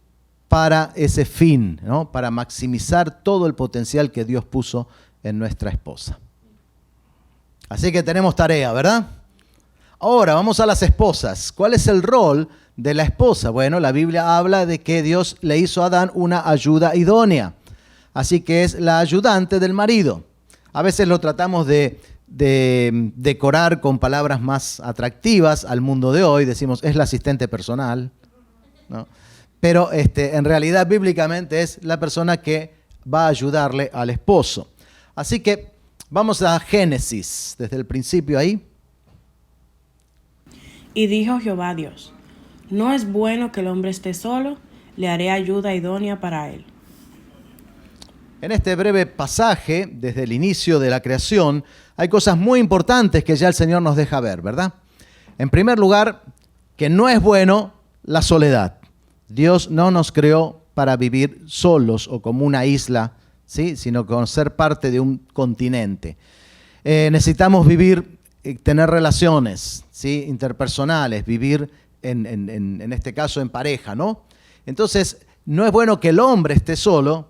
para ese fin, ¿no? Para maximizar todo el potencial que Dios puso en nuestra esposa. Así que tenemos tarea, ¿verdad? Ahora vamos a las esposas. ¿Cuál es el rol de la esposa? Bueno, la Biblia habla de que Dios le hizo a Adán una ayuda idónea. Así que es la ayudante del marido. A veces lo tratamos de decorar con palabras más atractivas al mundo de hoy. Decimos, es la asistente personal, ¿no? Pero en realidad bíblicamente es la persona que va a ayudarle al esposo. Así que vamos a Génesis, desde el principio ahí. Y dijo Jehová Dios, no es bueno que el hombre esté solo, le haré ayuda idónea para él. En este breve pasaje, desde el inicio de la creación, hay cosas muy importantes que ya el Señor nos deja ver, ¿verdad? En primer lugar, que no es bueno la soledad. Dios no nos creó para vivir solos o como una isla, ¿sí? Sino con ser parte de un continente. Necesitamos vivir, tener relaciones, ¿sí? Interpersonales, vivir en este caso en pareja, ¿no? Entonces, no es bueno que el hombre esté solo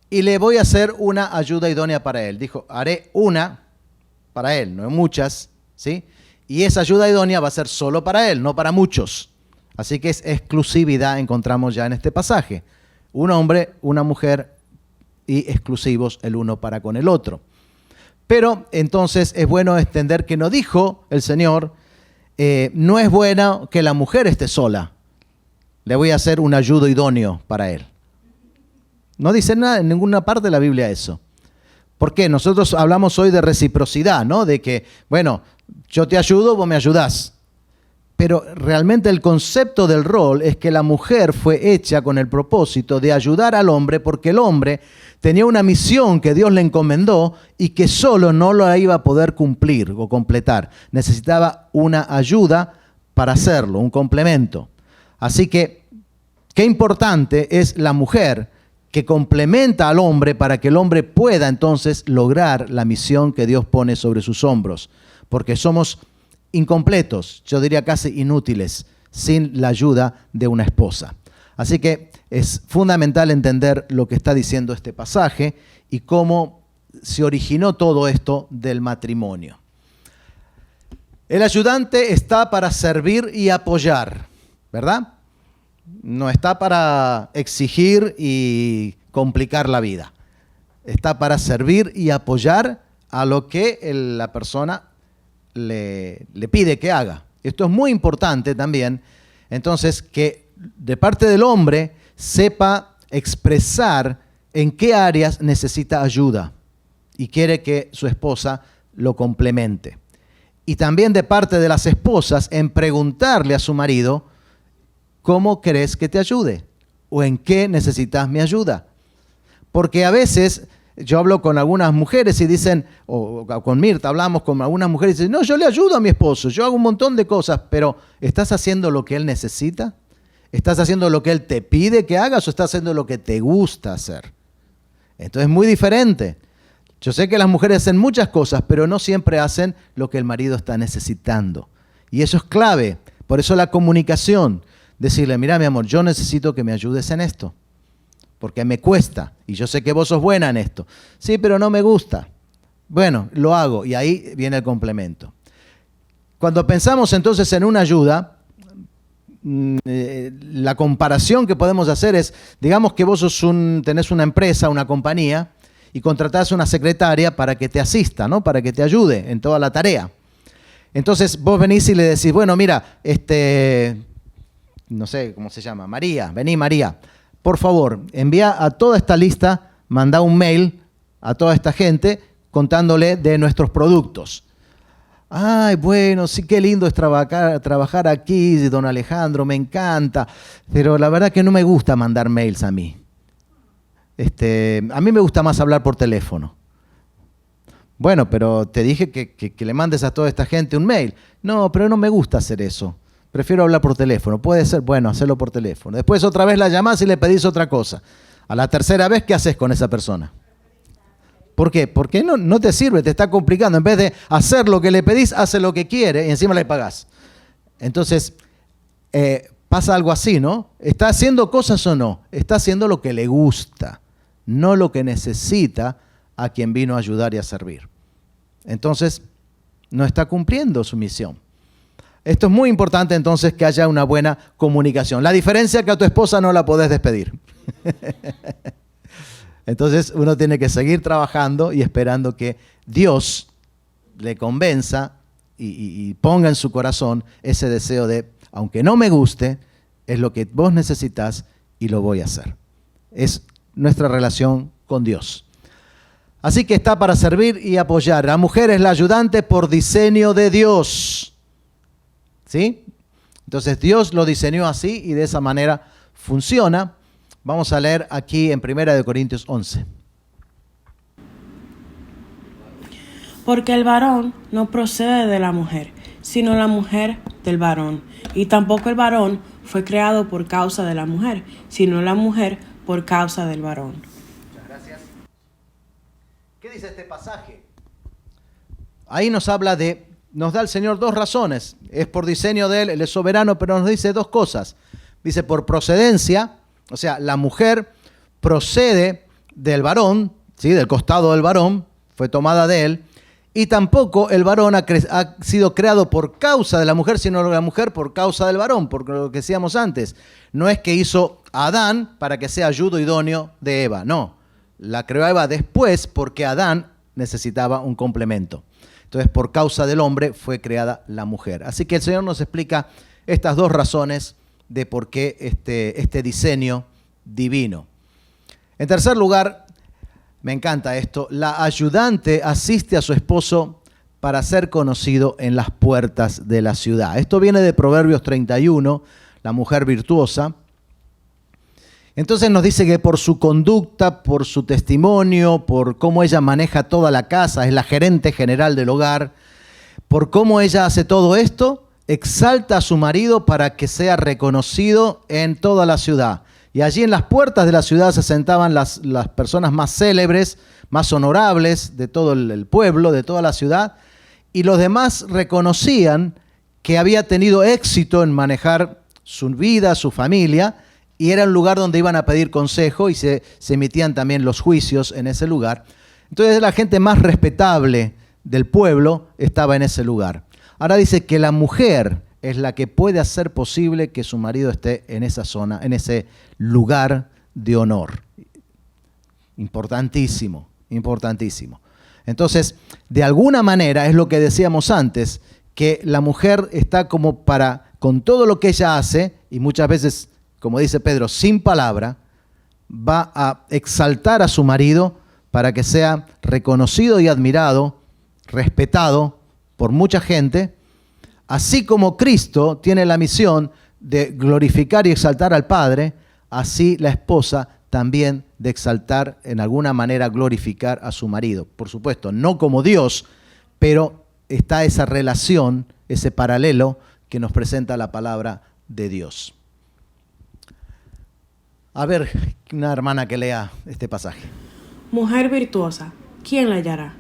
y le voy a hacer una ayuda idónea para él. Dijo, haré una para él, no muchas, ¿sí? Y esa ayuda idónea va a ser solo para él, no para muchos. Así que es exclusividad, encontramos ya en este pasaje. Un hombre, una mujer y exclusivos el uno para con el otro. Pero entonces es bueno entender que no dijo el Señor, no es bueno que la mujer esté sola. Le voy a hacer un ayudo idóneo para él. No dice nada en ninguna parte de la Biblia eso. ¿Por qué? Nosotros hablamos hoy de reciprocidad, ¿no? De que, bueno, yo te ayudo, vos me ayudás. Pero realmente el concepto del rol es que la mujer fue hecha con el propósito de ayudar al hombre porque el hombre tenía una misión que Dios le encomendó y que solo no la iba a poder cumplir o completar. Necesitaba una ayuda para hacerlo, un complemento. Así que, qué importante es la mujer que complementa al hombre para que el hombre pueda entonces lograr la misión que Dios pone sobre sus hombros. Porque somos incompletos, yo diría casi inútiles, sin la ayuda de una esposa. Así que es fundamental entender lo que está diciendo este pasaje y cómo se originó todo esto del matrimonio. El ayudante está para servir y apoyar, ¿verdad? No está para exigir y complicar la vida. Está para servir y apoyar a lo que la persona le pide que haga. Esto es muy importante también. Entonces, que de parte del hombre sepa expresar en qué áreas necesita ayuda y quiere que su esposa lo complemente. Y también de parte de las esposas en preguntarle a su marido, ¿cómo querés que te ayude? ¿O en qué necesitas mi ayuda? Porque a veces yo hablo con algunas mujeres y dicen, o con Mirta hablamos con algunas mujeres y dicen, no, yo le ayudo a mi esposo, yo hago un montón de cosas, pero ¿estás haciendo lo que él necesita? ¿Estás haciendo lo que él te pide que hagas o estás haciendo lo que te gusta hacer? Entonces es muy diferente. Yo sé que las mujeres hacen muchas cosas, pero no siempre hacen lo que el marido está necesitando. Y eso es clave. Por eso la comunicación. Decirle, mira mi amor, yo necesito que me ayudes en esto. Porque me cuesta. Y yo sé que vos sos buena en esto. Sí, pero no me gusta. Bueno, lo hago. Y ahí viene el complemento. Cuando pensamos entonces en una ayuda, la comparación que podemos hacer es, digamos que vos tenés una empresa, una compañía, y contratás una secretaria para que te asista, ¿no? Para que te ayude en toda la tarea. Entonces vos venís y le decís, bueno, mira, no sé cómo se llama, María, vení María, por favor, envía a toda esta lista, manda un mail a toda esta gente contándole de nuestros productos. Ay, bueno, sí, qué lindo es trabajar aquí, don Alejandro, me encanta, pero la verdad que no me gusta mandar mails a mí. A mí me gusta más hablar por teléfono. Bueno, pero te dije que le mandes a toda esta gente un mail. No, pero no me gusta hacer eso. Prefiero hablar por teléfono. Puede ser, bueno, hacerlo por teléfono. Después otra vez la llamás y le pedís otra cosa. A la tercera vez, ¿qué haces con esa persona? ¿Por qué? Porque no te sirve, te está complicando. En vez de hacer lo que le pedís, hace lo que quiere y encima le pagás. Entonces, pasa algo así, ¿no? ¿Está haciendo cosas o no? Está haciendo lo que le gusta, no lo que necesita a quien vino a ayudar y a servir. Entonces, no está cumpliendo su misión. Esto es muy importante entonces que haya una buena comunicación. La diferencia es que a tu esposa no la podés despedir. Entonces uno tiene que seguir trabajando y esperando que Dios le convenza y ponga en su corazón ese deseo de, aunque no me guste, es lo que vos necesitas y lo voy a hacer. Es nuestra relación con Dios. Así que está para servir y apoyar. La mujer es la ayudante por diseño de Dios. ¿Sí? Entonces Dios lo diseñó así y de esa manera funciona. Vamos a leer aquí en 1 Corintios 11. Porque el varón no procede de la mujer, sino la mujer del varón. Y tampoco el varón fue creado por causa de la mujer, sino la mujer por causa del varón. Muchas gracias. ¿Qué dice este pasaje? Ahí nos da el Señor dos razones. Es por diseño de Él es soberano, pero nos dice dos cosas. Dice por procedencia, o sea, la mujer procede del varón, ¿sí? Del costado del varón, fue tomada de él, y tampoco el varón ha sido creado por causa de la mujer, sino la mujer por causa del varón, por lo que decíamos antes. No es que hizo a Adán para que sea ayudo idóneo de Eva, no. La creó a Eva después porque Adán necesitaba un complemento. Entonces, por causa del hombre fue creada la mujer. Así que el Señor nos explica estas dos razones de por qué este diseño divino. En tercer lugar, me encanta esto, la ayudante asiste a su esposo para ser conocido en las puertas de la ciudad. Esto viene de Proverbios 31, la mujer virtuosa. Entonces nos dice que por su conducta, por su testimonio, por cómo ella maneja toda la casa, es la gerente general del hogar, por cómo ella hace todo esto, exalta a su marido para que sea reconocido en toda la ciudad. Y allí en las puertas de la ciudad se sentaban las personas más célebres, más honorables de todo el pueblo, de toda la ciudad, y los demás reconocían que había tenido éxito en manejar su vida, su familia, y era un lugar donde iban a pedir consejo y se emitían también los juicios en ese lugar. Entonces la gente más respetable del pueblo estaba en ese lugar. Ahora dice que la mujer es la que puede hacer posible que su marido esté en esa zona, en ese lugar de honor. Importantísimo, importantísimo. Entonces, de alguna manera, es lo que decíamos antes, que la mujer está como con todo lo que ella hace, y muchas veces, como dice Pedro, sin palabra, va a exaltar a su marido para que sea reconocido y admirado, respetado por mucha gente, así como Cristo tiene la misión de glorificar y exaltar al Padre, así la esposa también de exaltar, en alguna manera glorificar a su marido. Por supuesto, no como Dios, pero está esa relación, ese paralelo que nos presenta la palabra de Dios. A ver, una hermana que lea este pasaje. Mujer virtuosa, ¿quién la hallará?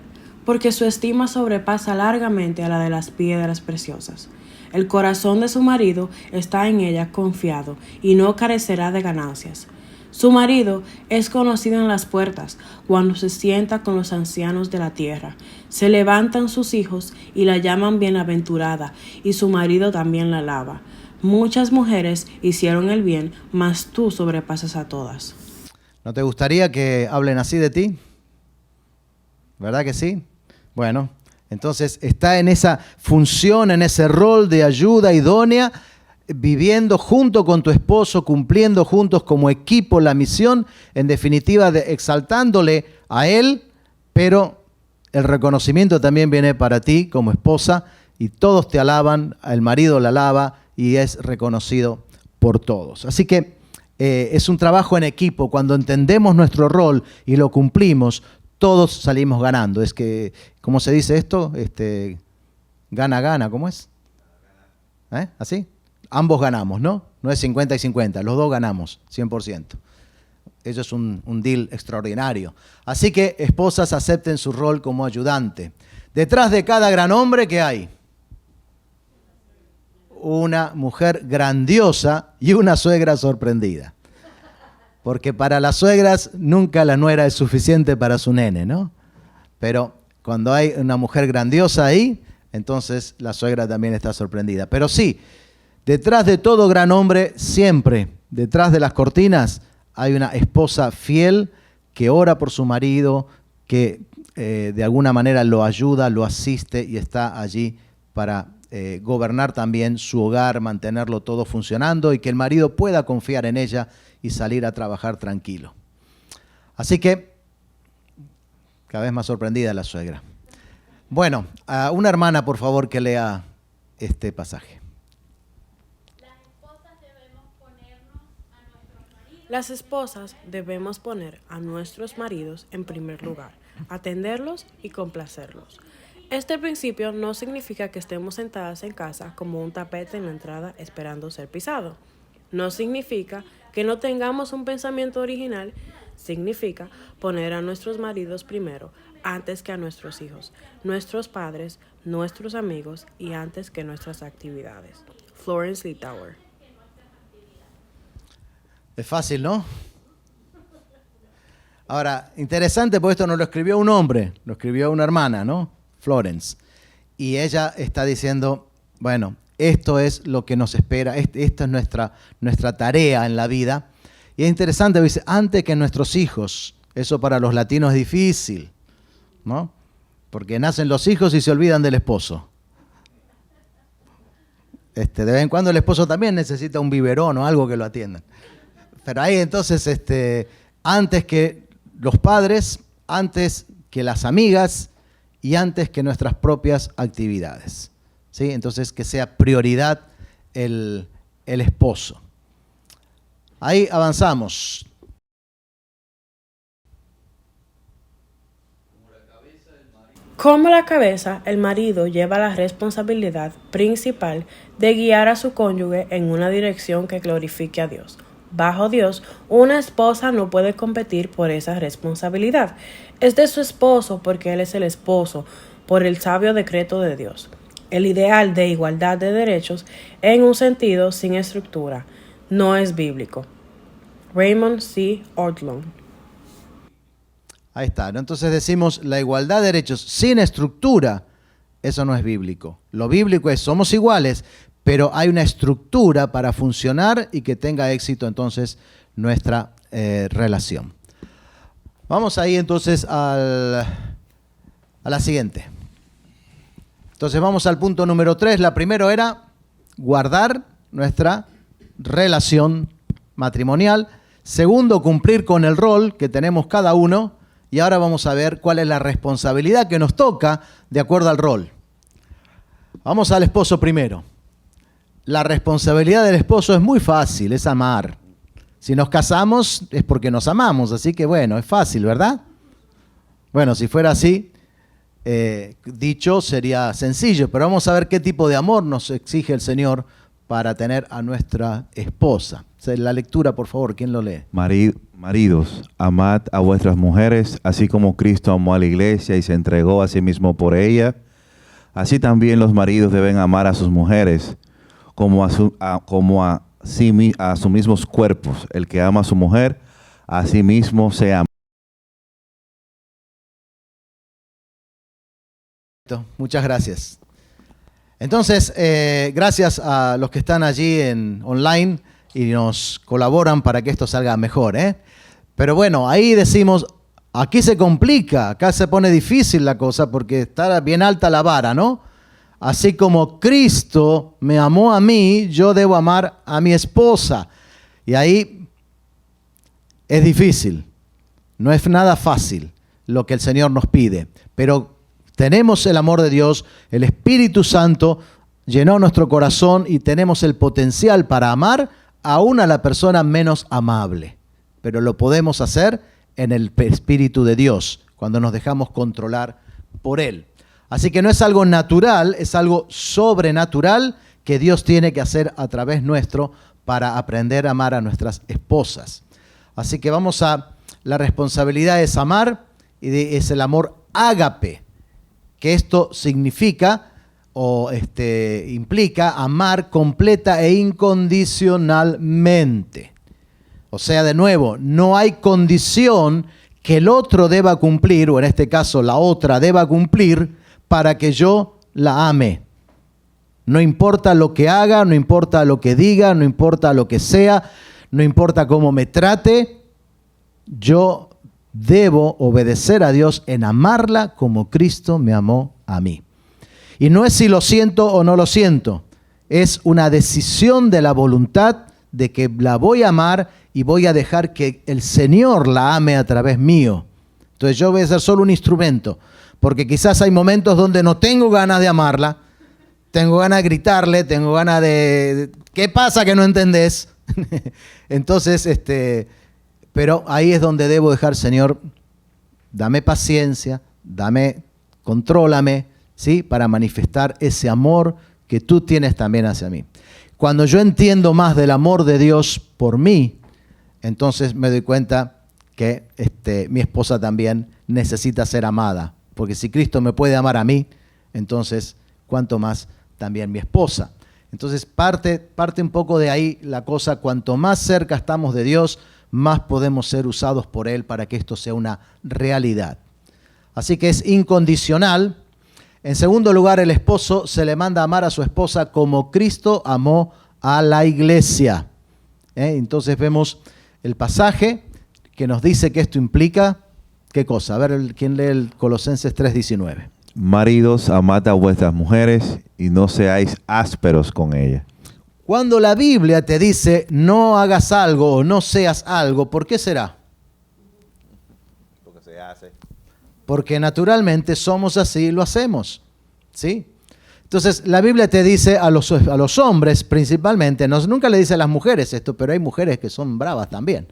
Porque su estima sobrepasa largamente a la de las piedras preciosas. El corazón de su marido está en ella confiado y no carecerá de ganancias. Su marido es conocido en las puertas cuando se sienta con los ancianos de la tierra. Se levantan sus hijos y la llaman bienaventurada, y su marido también la alaba. Muchas mujeres hicieron el bien, mas tú sobrepasas a todas. ¿No te gustaría que hablen así de ti? ¿Verdad que sí? Bueno, entonces está en esa función, en ese rol de ayuda idónea, viviendo junto con tu esposo, cumpliendo juntos como equipo la misión, en definitiva exaltándole a él, pero el reconocimiento también viene para ti como esposa, y todos te alaban, el marido la alaba y es reconocido por todos. Así que es un trabajo en equipo. Cuando entendemos nuestro rol y lo cumplimos, todos salimos ganando. Es que, ¿cómo se dice esto? Gana, gana, ¿cómo es? ¿Así? Ambos ganamos, ¿no? No es 50 y 50, los dos ganamos, 100%. Eso es un deal extraordinario. Así que, esposas, acepten su rol como ayudante. Detrás de cada gran hombre, ¿qué hay? Una mujer grandiosa y una suegra sorprendida. Porque para las suegras nunca la nuera es suficiente para su nene, ¿no? Pero cuando hay una mujer grandiosa ahí, entonces la suegra también está sorprendida. Pero sí, detrás de todo gran hombre, siempre, detrás de las cortinas, hay una esposa fiel que ora por su marido, que de alguna manera lo ayuda, lo asiste y está allí para gobernar también su hogar, mantenerlo todo funcionando y que el marido pueda confiar en ella y salir a trabajar tranquilo. Así que, cada vez más sorprendida la suegra. Bueno, a una hermana, por favor, que lea este pasaje. Las esposas debemos poner a nuestros maridos en primer lugar, atenderlos y complacerlos. Este principio no significa que estemos sentadas en casa como un tapete en la entrada esperando ser pisado. No significa que no tengamos un pensamiento original. Significa poner a nuestros maridos primero, antes que a nuestros hijos, nuestros padres, nuestros amigos y antes que nuestras actividades. Florence Littauer. Es fácil, ¿no? Ahora, interesante, porque esto no lo escribió un hombre, lo escribió una hermana, ¿no? Florence. Y ella está diciendo, bueno, esto es lo que nos espera, esta es nuestra tarea en la vida. Y es interesante, dice, antes que nuestros hijos. Eso para los latinos es difícil, ¿no? Porque nacen los hijos y se olvidan del esposo. De vez en cuando el esposo también necesita un biberón o algo que lo atiendan. Pero ahí entonces, antes que los padres, antes que las amigas y antes que nuestras propias actividades. ¿Sí? Entonces, que sea prioridad el esposo. Ahí avanzamos. Como la cabeza, el marido lleva la responsabilidad principal de guiar a su cónyuge en una dirección que glorifique a Dios. Bajo Dios, una esposa no puede competir por esa responsabilidad. Es de su esposo porque Él es el esposo, por el sabio decreto de Dios. El ideal de igualdad de derechos, en un sentido sin estructura, no es bíblico. Raymond C. Ortlund. Ahí está, ¿no? Entonces decimos la igualdad de derechos sin estructura, eso no es bíblico. Lo bíblico es somos iguales, pero hay una estructura para funcionar y que tenga éxito entonces nuestra relación. Vamos ahí entonces a la siguiente. Entonces vamos al punto número 3. La primero era guardar nuestra relación matrimonial. Segundo, cumplir con el rol que tenemos cada uno. Y ahora vamos a ver cuál es la responsabilidad que nos toca de acuerdo al rol. Vamos al esposo primero. La responsabilidad del esposo es muy fácil, es amar. Si nos casamos es porque nos amamos, así que bueno, es fácil, ¿verdad? Bueno, si fuera así, dicho sería sencillo, pero vamos a ver qué tipo de amor nos exige el Señor para tener a nuestra esposa. La lectura, por favor, ¿quién lo lee? Maridos, amad a vuestras mujeres, así como Cristo amó a la iglesia y se entregó a sí mismo por ella. Así también los maridos deben amar a sus mujeres como a sus mismos cuerpos. El que ama a su mujer, a sí mismo se ama. Muchas gracias. Entonces, gracias a los que están allí online y nos colaboran para que esto salga mejor, ¿eh? Pero bueno, ahí decimos, aquí se complica, acá se pone difícil la cosa porque está bien alta la vara, ¿no? Así como Cristo me amó a mí, yo debo amar a mi esposa. Y ahí es difícil, no es nada fácil lo que el Señor nos pide, pero tenemos el amor de Dios, el Espíritu Santo llenó nuestro corazón y tenemos el potencial para amar aún a la persona menos amable. Pero lo podemos hacer en el Espíritu de Dios, cuando nos dejamos controlar por Él. Así que no es algo natural, es algo sobrenatural que Dios tiene que hacer a través nuestro para aprender a amar a nuestras esposas. Así que vamos a, la responsabilidad es amar y es el amor ágape, que esto significa o implica amar completa e incondicionalmente. O sea, de nuevo, no hay condición que el otro deba cumplir, o en este caso la otra deba cumplir, para que yo la ame. No importa lo que haga, no importa lo que diga, no importa lo que sea, no importa cómo me trate, yo debo obedecer a Dios en amarla como Cristo me amó a mí. Y no es si lo siento o no lo siento, es una decisión de la voluntad de que la voy a amar y voy a dejar que el Señor la ame a través mío. Entonces yo voy a ser solo un instrumento, porque quizás hay momentos donde no tengo ganas de amarla, tengo ganas de gritarle, tengo ganas de ¿qué pasa que no entendés? Entonces, pero ahí es donde debo dejar, Señor, dame paciencia, contrólame, ¿sí? Para manifestar ese amor que tú tienes también hacia mí. Cuando yo entiendo más del amor de Dios por mí, entonces me doy cuenta que mi esposa también necesita ser amada. Porque si Cristo me puede amar a mí, entonces, ¿cuánto más también mi esposa? Entonces, parte un poco de ahí la cosa. Cuanto más cerca estamos de Dios, más podemos ser usados por Él para que esto sea una realidad. Así que es incondicional. En segundo lugar, el esposo se le manda a amar a su esposa como Cristo amó a la iglesia. Entonces vemos el pasaje que nos dice que esto implica, ¿qué cosa? A ver, ¿quién lee el Colosenses 3:19? Maridos, amad a vuestras mujeres y no seáis ásperos con ellas. Cuando la Biblia te dice no hagas algo o no seas algo, ¿por qué será? Porque se hace. Porque naturalmente somos así y lo hacemos, ¿sí? Entonces la Biblia te dice a los hombres principalmente, nunca le dice a las mujeres esto, pero hay mujeres que son bravas también.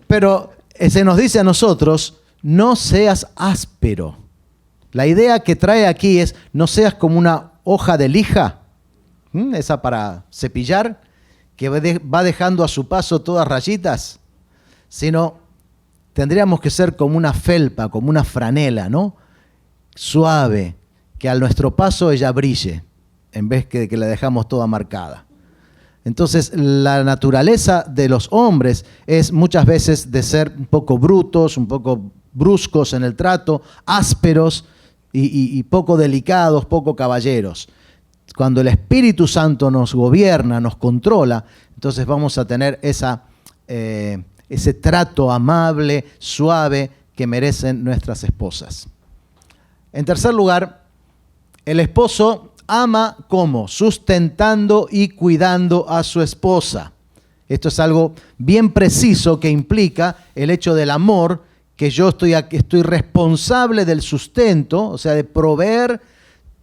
Pero se nos dice a nosotros, no seas áspero. La idea que trae aquí es, no seas como una hoja de lija, esa para cepillar, que va dejando a su paso todas rayitas, sino tendríamos que ser como una felpa, como una franela, ¿no? Suave, que a nuestro paso ella brille, en vez de que la dejamos toda marcada. Entonces, la naturaleza de los hombres es muchas veces de ser un poco brutos, un poco bruscos en el trato, ásperos y poco delicados, poco caballeros. Cuando el Espíritu Santo nos gobierna, nos controla, entonces vamos a tener ese trato amable, suave que merecen nuestras esposas. En tercer lugar, el esposo ama ¿cómo? Sustentando y cuidando a su esposa. Esto es algo bien preciso que implica el hecho del amor, que yo estoy responsable del sustento, o sea, de proveer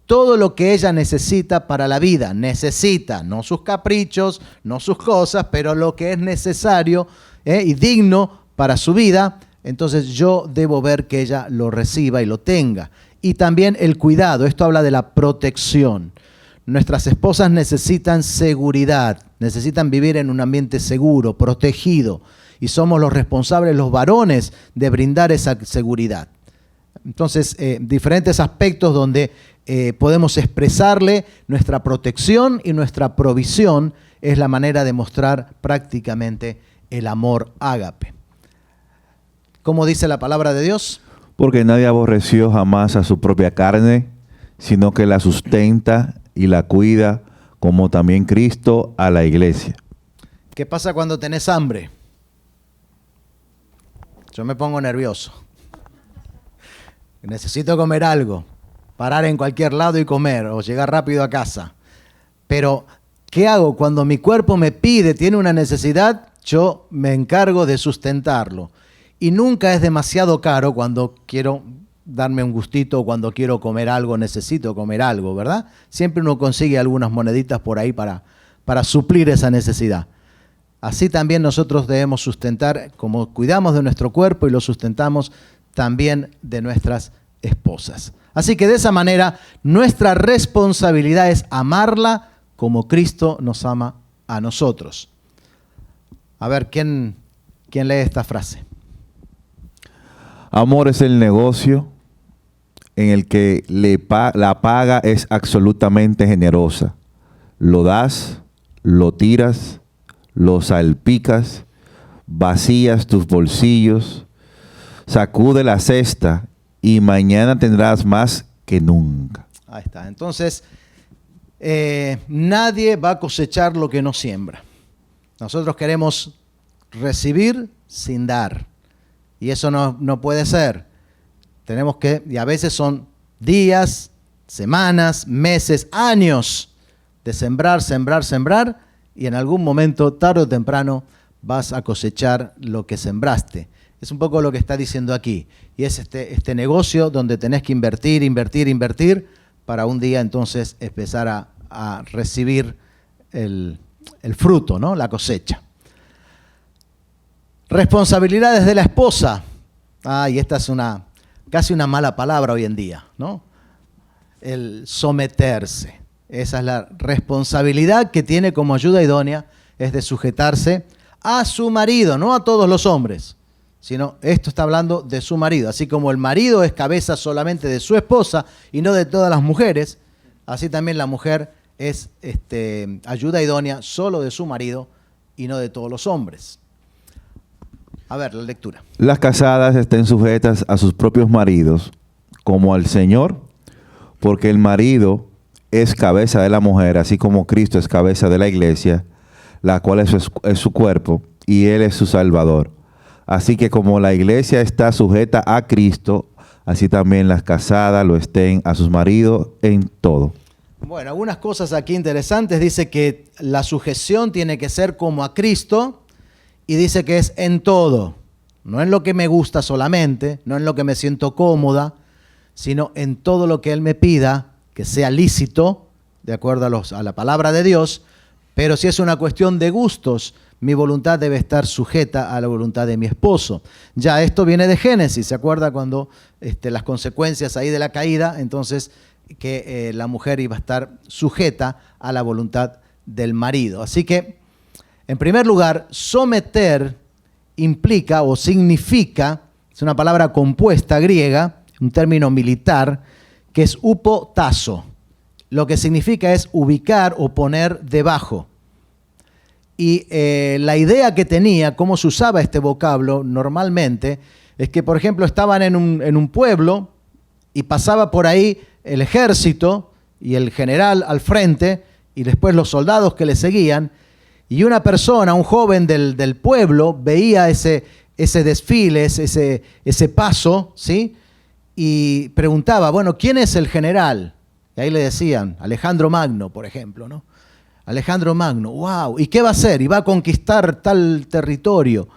todo lo que ella necesita para la vida. Necesita, no sus caprichos, no sus cosas, pero lo que es necesario y digno para su vida. Entonces yo debo ver que ella lo reciba y lo tenga. Y también el cuidado, esto habla de la protección. Nuestras esposas necesitan seguridad, necesitan vivir en un ambiente seguro, protegido, y somos los responsables, los varones, de brindar esa seguridad. Entonces, diferentes aspectos donde podemos expresarle nuestra protección y nuestra provisión es la manera de mostrar prácticamente el amor ágape. ¿Cómo dice la palabra de Dios? Porque nadie aborreció jamás a su propia carne, sino que la sustenta y la cuida, como también Cristo a la iglesia. ¿Qué pasa cuando tenés hambre? Yo me pongo nervioso. Necesito comer algo, parar en cualquier lado y comer, o llegar rápido a casa. Pero, ¿qué hago? Cuando mi cuerpo me pide, tiene una necesidad, yo me encargo de sustentarlo. Y nunca es demasiado caro cuando quiero darme un gustito o cuando quiero comer algo, necesito comer algo, ¿verdad? Siempre uno consigue algunas moneditas por ahí para suplir esa necesidad. Así también nosotros debemos sustentar, como cuidamos de nuestro cuerpo y lo sustentamos también de nuestras esposas. Así que de esa manera nuestra responsabilidad es amarla como Cristo nos ama a nosotros. A ver, ¿quién lee esta frase? Amor es el negocio en el que la paga es absolutamente generosa. Lo das, lo tiras, lo salpicas, vacías tus bolsillos, sacude la cesta y mañana tendrás más que nunca. Ahí está. Entonces, nadie va a cosechar lo que no siembra. Nosotros queremos recibir sin dar. Y eso no puede ser. Tenemos que, y a veces son días, semanas, meses, años de sembrar, y en algún momento, tarde o temprano, vas a cosechar lo que sembraste. Es un poco lo que está diciendo aquí. Y es este negocio donde tenés que invertir, para un día entonces empezar a recibir el fruto, ¿no? La cosecha. Responsabilidades de la esposa. Y esta es casi una mala palabra hoy en día, ¿no? El someterse. Esa es la responsabilidad que tiene como ayuda idónea, es de sujetarse a su marido, no a todos los hombres, sino esto está hablando de su marido. Así como el marido es cabeza solamente de su esposa y no de todas las mujeres, así también la mujer es ayuda idónea solo de su marido y no de todos los hombres. A ver, la lectura. Las casadas estén sujetas a sus propios maridos, como al Señor, porque el marido es cabeza de la mujer, así como Cristo es cabeza de la iglesia, la cual es su cuerpo, y Él es su Salvador. Así que como la iglesia está sujeta a Cristo, así también las casadas lo estén a sus maridos en todo. Bueno, algunas cosas aquí interesantes. Dice que la sujeción tiene que ser como a Cristo, y dice que es en todo, no en lo que me gusta solamente, no en lo que me siento cómoda, sino en todo lo que Él me pida, que sea lícito, de acuerdo a la palabra de Dios, pero si es una cuestión de gustos, mi voluntad debe estar sujeta a la voluntad de mi esposo. Ya esto viene de Génesis, ¿se acuerda cuando las consecuencias ahí de la caída? Entonces, que la mujer iba a estar sujeta a la voluntad del marido. Así que, en primer lugar, someter implica o significa, es una palabra compuesta griega, un término militar, que es upotazo. Lo que significa es ubicar o poner debajo. Y la idea que tenía, cómo se usaba este vocablo normalmente, es que, por ejemplo, estaban en un pueblo y pasaba por ahí el ejército y el general al frente y después los soldados que le seguían, y una persona, un joven del pueblo, veía ese desfile, ese paso, ¿sí? Y preguntaba, bueno, ¿quién es el general? Y ahí le decían, Alejandro Magno, por ejemplo, ¿no? Alejandro Magno, wow, ¿y qué va a hacer? Y va a conquistar tal territorio.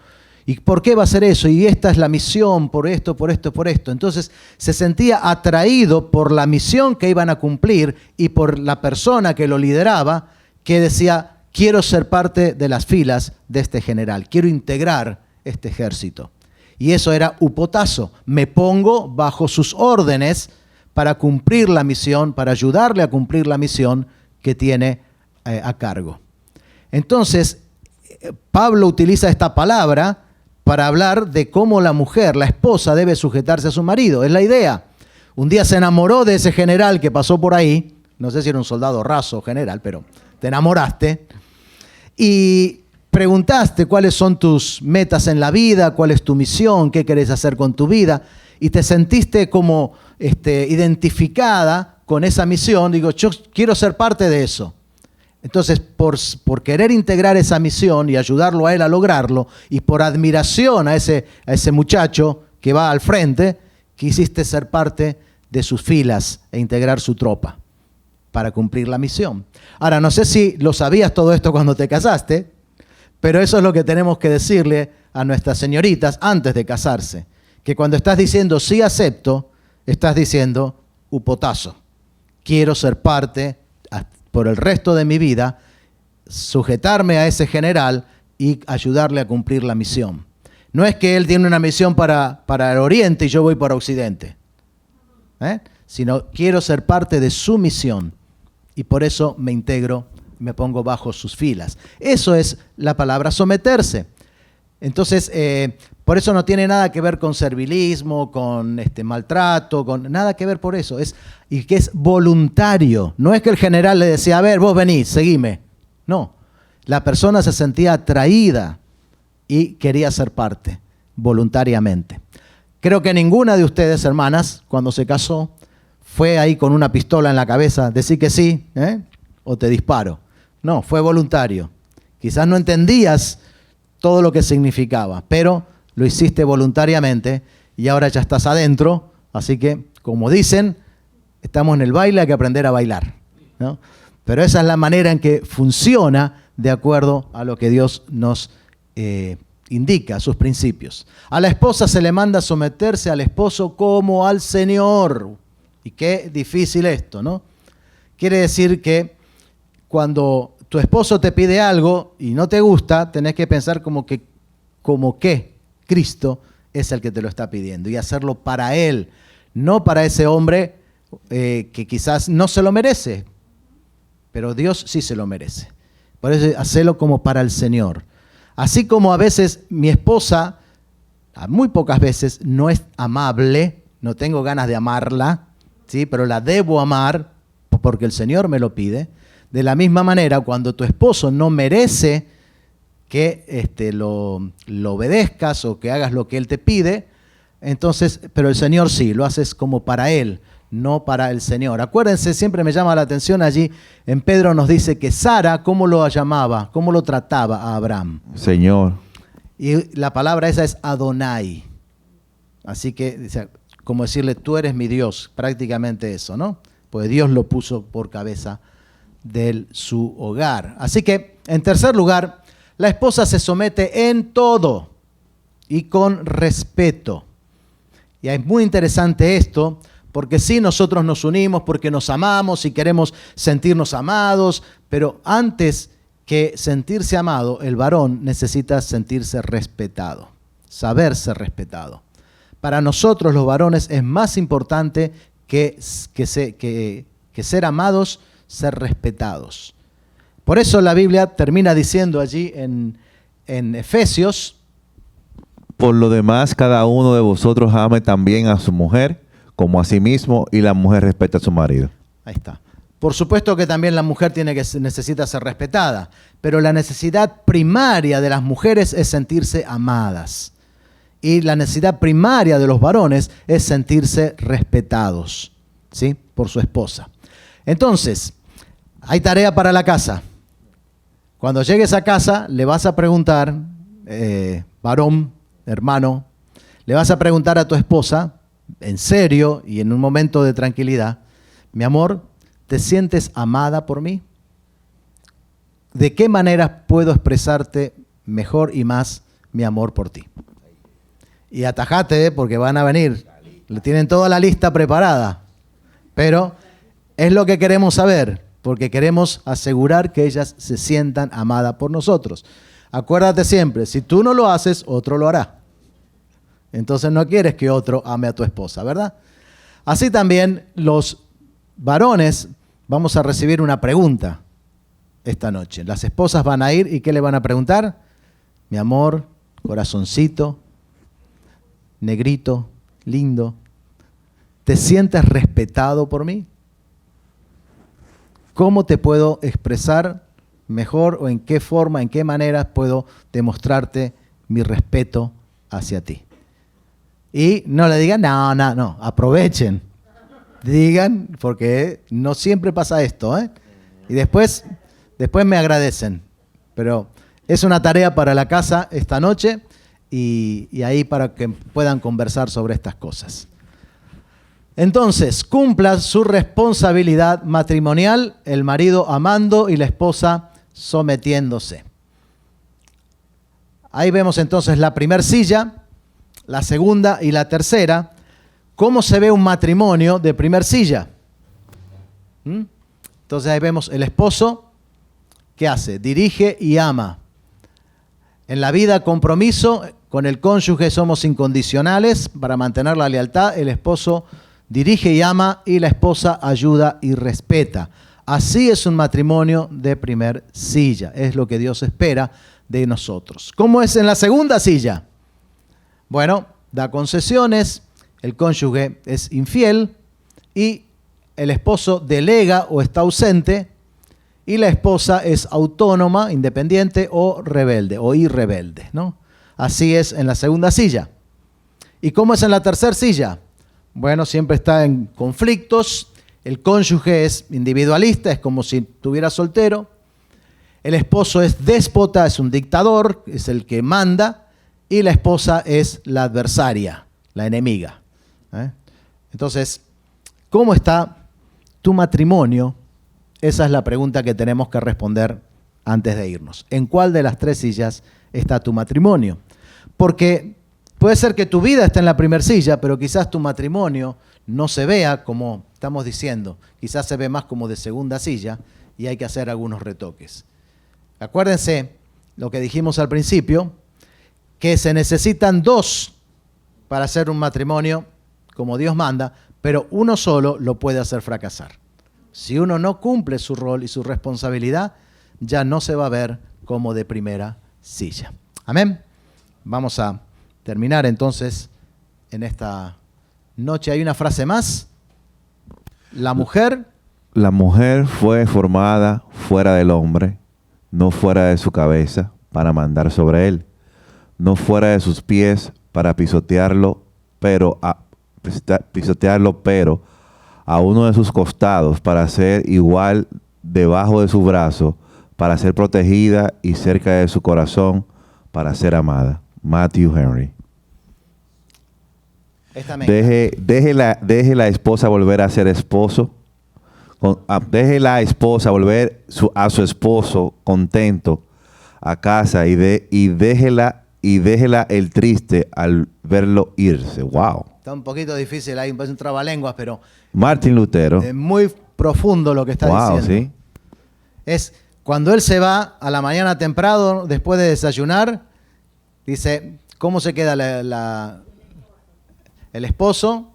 ¿Y por qué va a hacer eso? Y esta es la misión, por esto, por esto, por esto. Entonces se sentía atraído por la misión que iban a cumplir y por la persona que lo lideraba, que decía, quiero ser parte de las filas de este general, quiero integrar este ejército. Y eso era upotazo, me pongo bajo sus órdenes para cumplir la misión, para ayudarle a cumplir la misión que tiene a cargo. Entonces, Pablo utiliza esta palabra para hablar de cómo la mujer, la esposa, debe sujetarse a su marido. Es la idea. Un día se enamoró de ese general que pasó por ahí. No sé si era un soldado raso o general, pero te enamoraste. Y preguntaste cuáles son tus metas en la vida, cuál es tu misión, qué querés hacer con tu vida. Y te sentiste como identificada con esa misión. Digo, yo quiero ser parte de eso. Entonces, por querer integrar esa misión y ayudarlo a él a lograrlo, y por admiración a ese muchacho que va al frente, quisiste ser parte de sus filas e integrar su tropa para cumplir la misión. Ahora, no sé si lo sabías todo esto cuando te casaste, pero eso es lo que tenemos que decirle a nuestras señoritas antes de casarse, que cuando estás diciendo sí acepto, estás diciendo upotazo. Quiero ser parte por el resto de mi vida, sujetarme a ese general y ayudarle a cumplir la misión. No es que él tiene una misión para el oriente y yo voy para occidente, sino quiero ser parte de su misión y por eso me integro, me pongo bajo sus filas. Eso es la palabra someterse. Entonces, por eso no tiene nada que ver con servilismo, con maltrato, con nada que ver por eso. Y que es voluntario. No es que el general le decía, a ver, vos venís, seguime. No, la persona se sentía atraída y quería ser parte, voluntariamente. Creo que ninguna de ustedes, hermanas, cuando se casó, fue ahí con una pistola en la cabeza, decir que sí, o te disparo. No, fue voluntario. Quizás no entendías todo lo que significaba, pero lo hiciste voluntariamente y ahora ya estás adentro, así que, como dicen, estamos en el baile, hay que aprender a bailar, ¿no? Pero esa es la manera en que funciona de acuerdo a lo que Dios nos indica, sus principios. A la esposa se le manda someterse al esposo como al Señor. Y qué difícil esto, ¿no? Quiere decir que cuando tu esposo te pide algo y no te gusta, tenés que pensar como que Cristo es el que te lo está pidiendo y hacerlo para Él, no para ese hombre que quizás no se lo merece, pero Dios sí se lo merece. Por eso hacelo como para el Señor. Así como a veces mi esposa, muy pocas veces, no es amable, no tengo ganas de amarla, ¿sí? Pero la debo amar porque el Señor me lo pide. De la misma manera, cuando tu esposo no merece que lo obedezcas o que hagas lo que él te pide, entonces, pero el Señor sí, lo haces como para él, no para el Señor. Acuérdense, siempre me llama la atención allí, en Pedro nos dice que Sara, ¿cómo lo llamaba? ¿Cómo lo trataba a Abraham? Señor. Y la palabra esa es Adonai. Así que, dice, como decirle, tú eres mi Dios, prácticamente eso, ¿no? Pues Dios lo puso por cabeza de su hogar. Así que, en tercer lugar, la esposa se somete en todo y con respeto. Y es muy interesante esto, porque sí, nosotros nos unimos porque nos amamos y queremos sentirnos amados, pero antes que sentirse amado, el varón necesita sentirse respetado, saberse respetado. Para nosotros los varones es más importante que ser amados, ser respetados. Por eso la Biblia termina diciendo allí en Efesios: por lo demás, cada uno de vosotros ame también a su mujer como a sí mismo, y la mujer respeta a su marido. Ahí está. Por supuesto que también la mujer necesita ser respetada, pero la necesidad primaria de las mujeres es sentirse amadas. Y la necesidad primaria de los varones es sentirse respetados, ¿sí? Por su esposa. Entonces, hay tarea para la casa. Cuando llegues a casa, le vas a preguntar, varón, hermano, le vas a preguntar a tu esposa, en serio y en un momento de tranquilidad, mi amor, ¿te sientes amada por mí? ¿De qué manera puedo expresarte mejor y más mi amor por ti? Y atajate, porque van a venir. Le tienen toda la lista preparada. Pero es lo que queremos saber, porque queremos asegurar que ellas se sientan amadas por nosotros. Acuérdate siempre, si tú no lo haces, otro lo hará. Entonces no quieres que otro ame a tu esposa, ¿verdad? Así también los varones vamos a recibir una pregunta esta noche. Las esposas van a ir y ¿qué le van a preguntar? Mi amor, corazoncito, negrito, lindo, ¿te sientes respetado por mí? ¿Cómo te puedo expresar mejor o en qué forma, en qué manera puedo demostrarte mi respeto hacia ti? Y no le digan, no, aprovechen. Digan, porque no siempre pasa esto, ¿eh? Y después me agradecen. Pero es una tarea para la casa esta noche y ahí para que puedan conversar sobre estas cosas. Entonces, cumpla su responsabilidad matrimonial, el marido amando y la esposa sometiéndose. Ahí vemos entonces la primera silla, la segunda y la tercera. ¿Cómo se ve un matrimonio de primer silla? Entonces ahí vemos el esposo, ¿qué hace? Dirige y ama. En la vida, compromiso, con el cónyuge somos incondicionales para mantener la lealtad. El esposo dirige y ama y la esposa ayuda y respeta. Así es un matrimonio de primer silla. Es lo que Dios espera de nosotros. ¿Cómo es en la segunda silla? Bueno, da concesiones, el cónyuge es infiel y el esposo delega o está ausente y la esposa es autónoma, independiente o rebelde o irrebelde, ¿no? Así es en la segunda silla. ¿Y cómo es en la tercera silla? Bueno, siempre está en conflictos, el cónyuge es individualista, es como si estuviera soltero, el esposo es déspota, es un dictador, es el que manda, y la esposa es la adversaria, la enemiga. Entonces, ¿cómo está tu matrimonio? Esa es la pregunta que tenemos que responder antes de irnos. ¿En cuál de las tres sillas está tu matrimonio? Porque puede ser que tu vida esté en la primera silla, pero quizás tu matrimonio no se vea como estamos diciendo. Quizás se ve más como de segunda silla y hay que hacer algunos retoques. Acuérdense lo que dijimos al principio, que se necesitan dos para hacer un matrimonio como Dios manda, pero uno solo lo puede hacer fracasar. Si uno no cumple su rol y su responsabilidad, ya no se va a ver como de primera silla. Amén. Vamos a terminar entonces en esta noche. Hay una frase más. La mujer fue formada fuera del hombre, no fuera de su cabeza, para mandar sobre él, no fuera de sus pies para pisotearlo, pero a uno de sus costados para ser igual debajo de su brazo, para ser protegida y cerca de su corazón, para ser amada. Matthew Henry. Deje la esposa volver a ser esposo. Deje la esposa volver a su esposo contento a casa y déjela el triste al verlo irse. Wow. Está un poquito difícil ahí, un trabalenguas, pero Martín Lutero. Es muy profundo lo que está diciendo. ¿Sí? Es cuando él se va a la mañana temprano, después de desayunar, dice, ¿cómo se queda el esposo?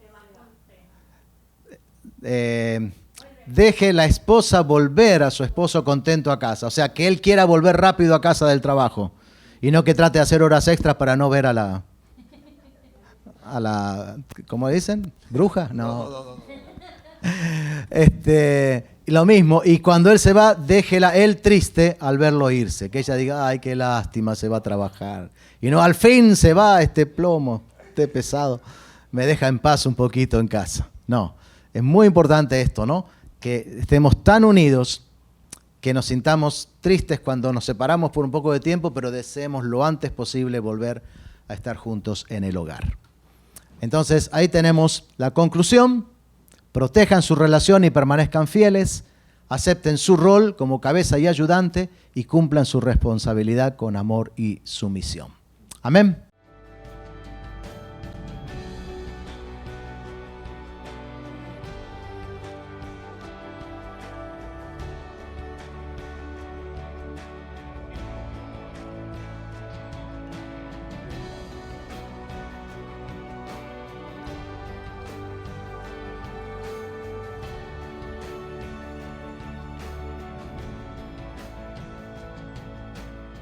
Deje la esposa volver a su esposo contento a casa. O sea, que él quiera volver rápido a casa del trabajo y no que trate de hacer horas extras para no ver a la ¿cómo dicen? ¿Bruja? No. Lo mismo, y cuando él se va, déjela él triste al verlo irse. Que ella diga, ay, qué lástima, se va a trabajar. Y no, al fin se va este plomo, este pesado, me deja en paz un poquito en casa. No, es muy importante esto, ¿no? Que estemos tan unidos que nos sintamos tristes cuando nos separamos por un poco de tiempo, pero deseemos lo antes posible volver a estar juntos en el hogar. Entonces, ahí tenemos la conclusión. Protejan su relación y permanezcan fieles, acepten su rol como cabeza y ayudante y cumplan su responsabilidad con amor y sumisión. Amén.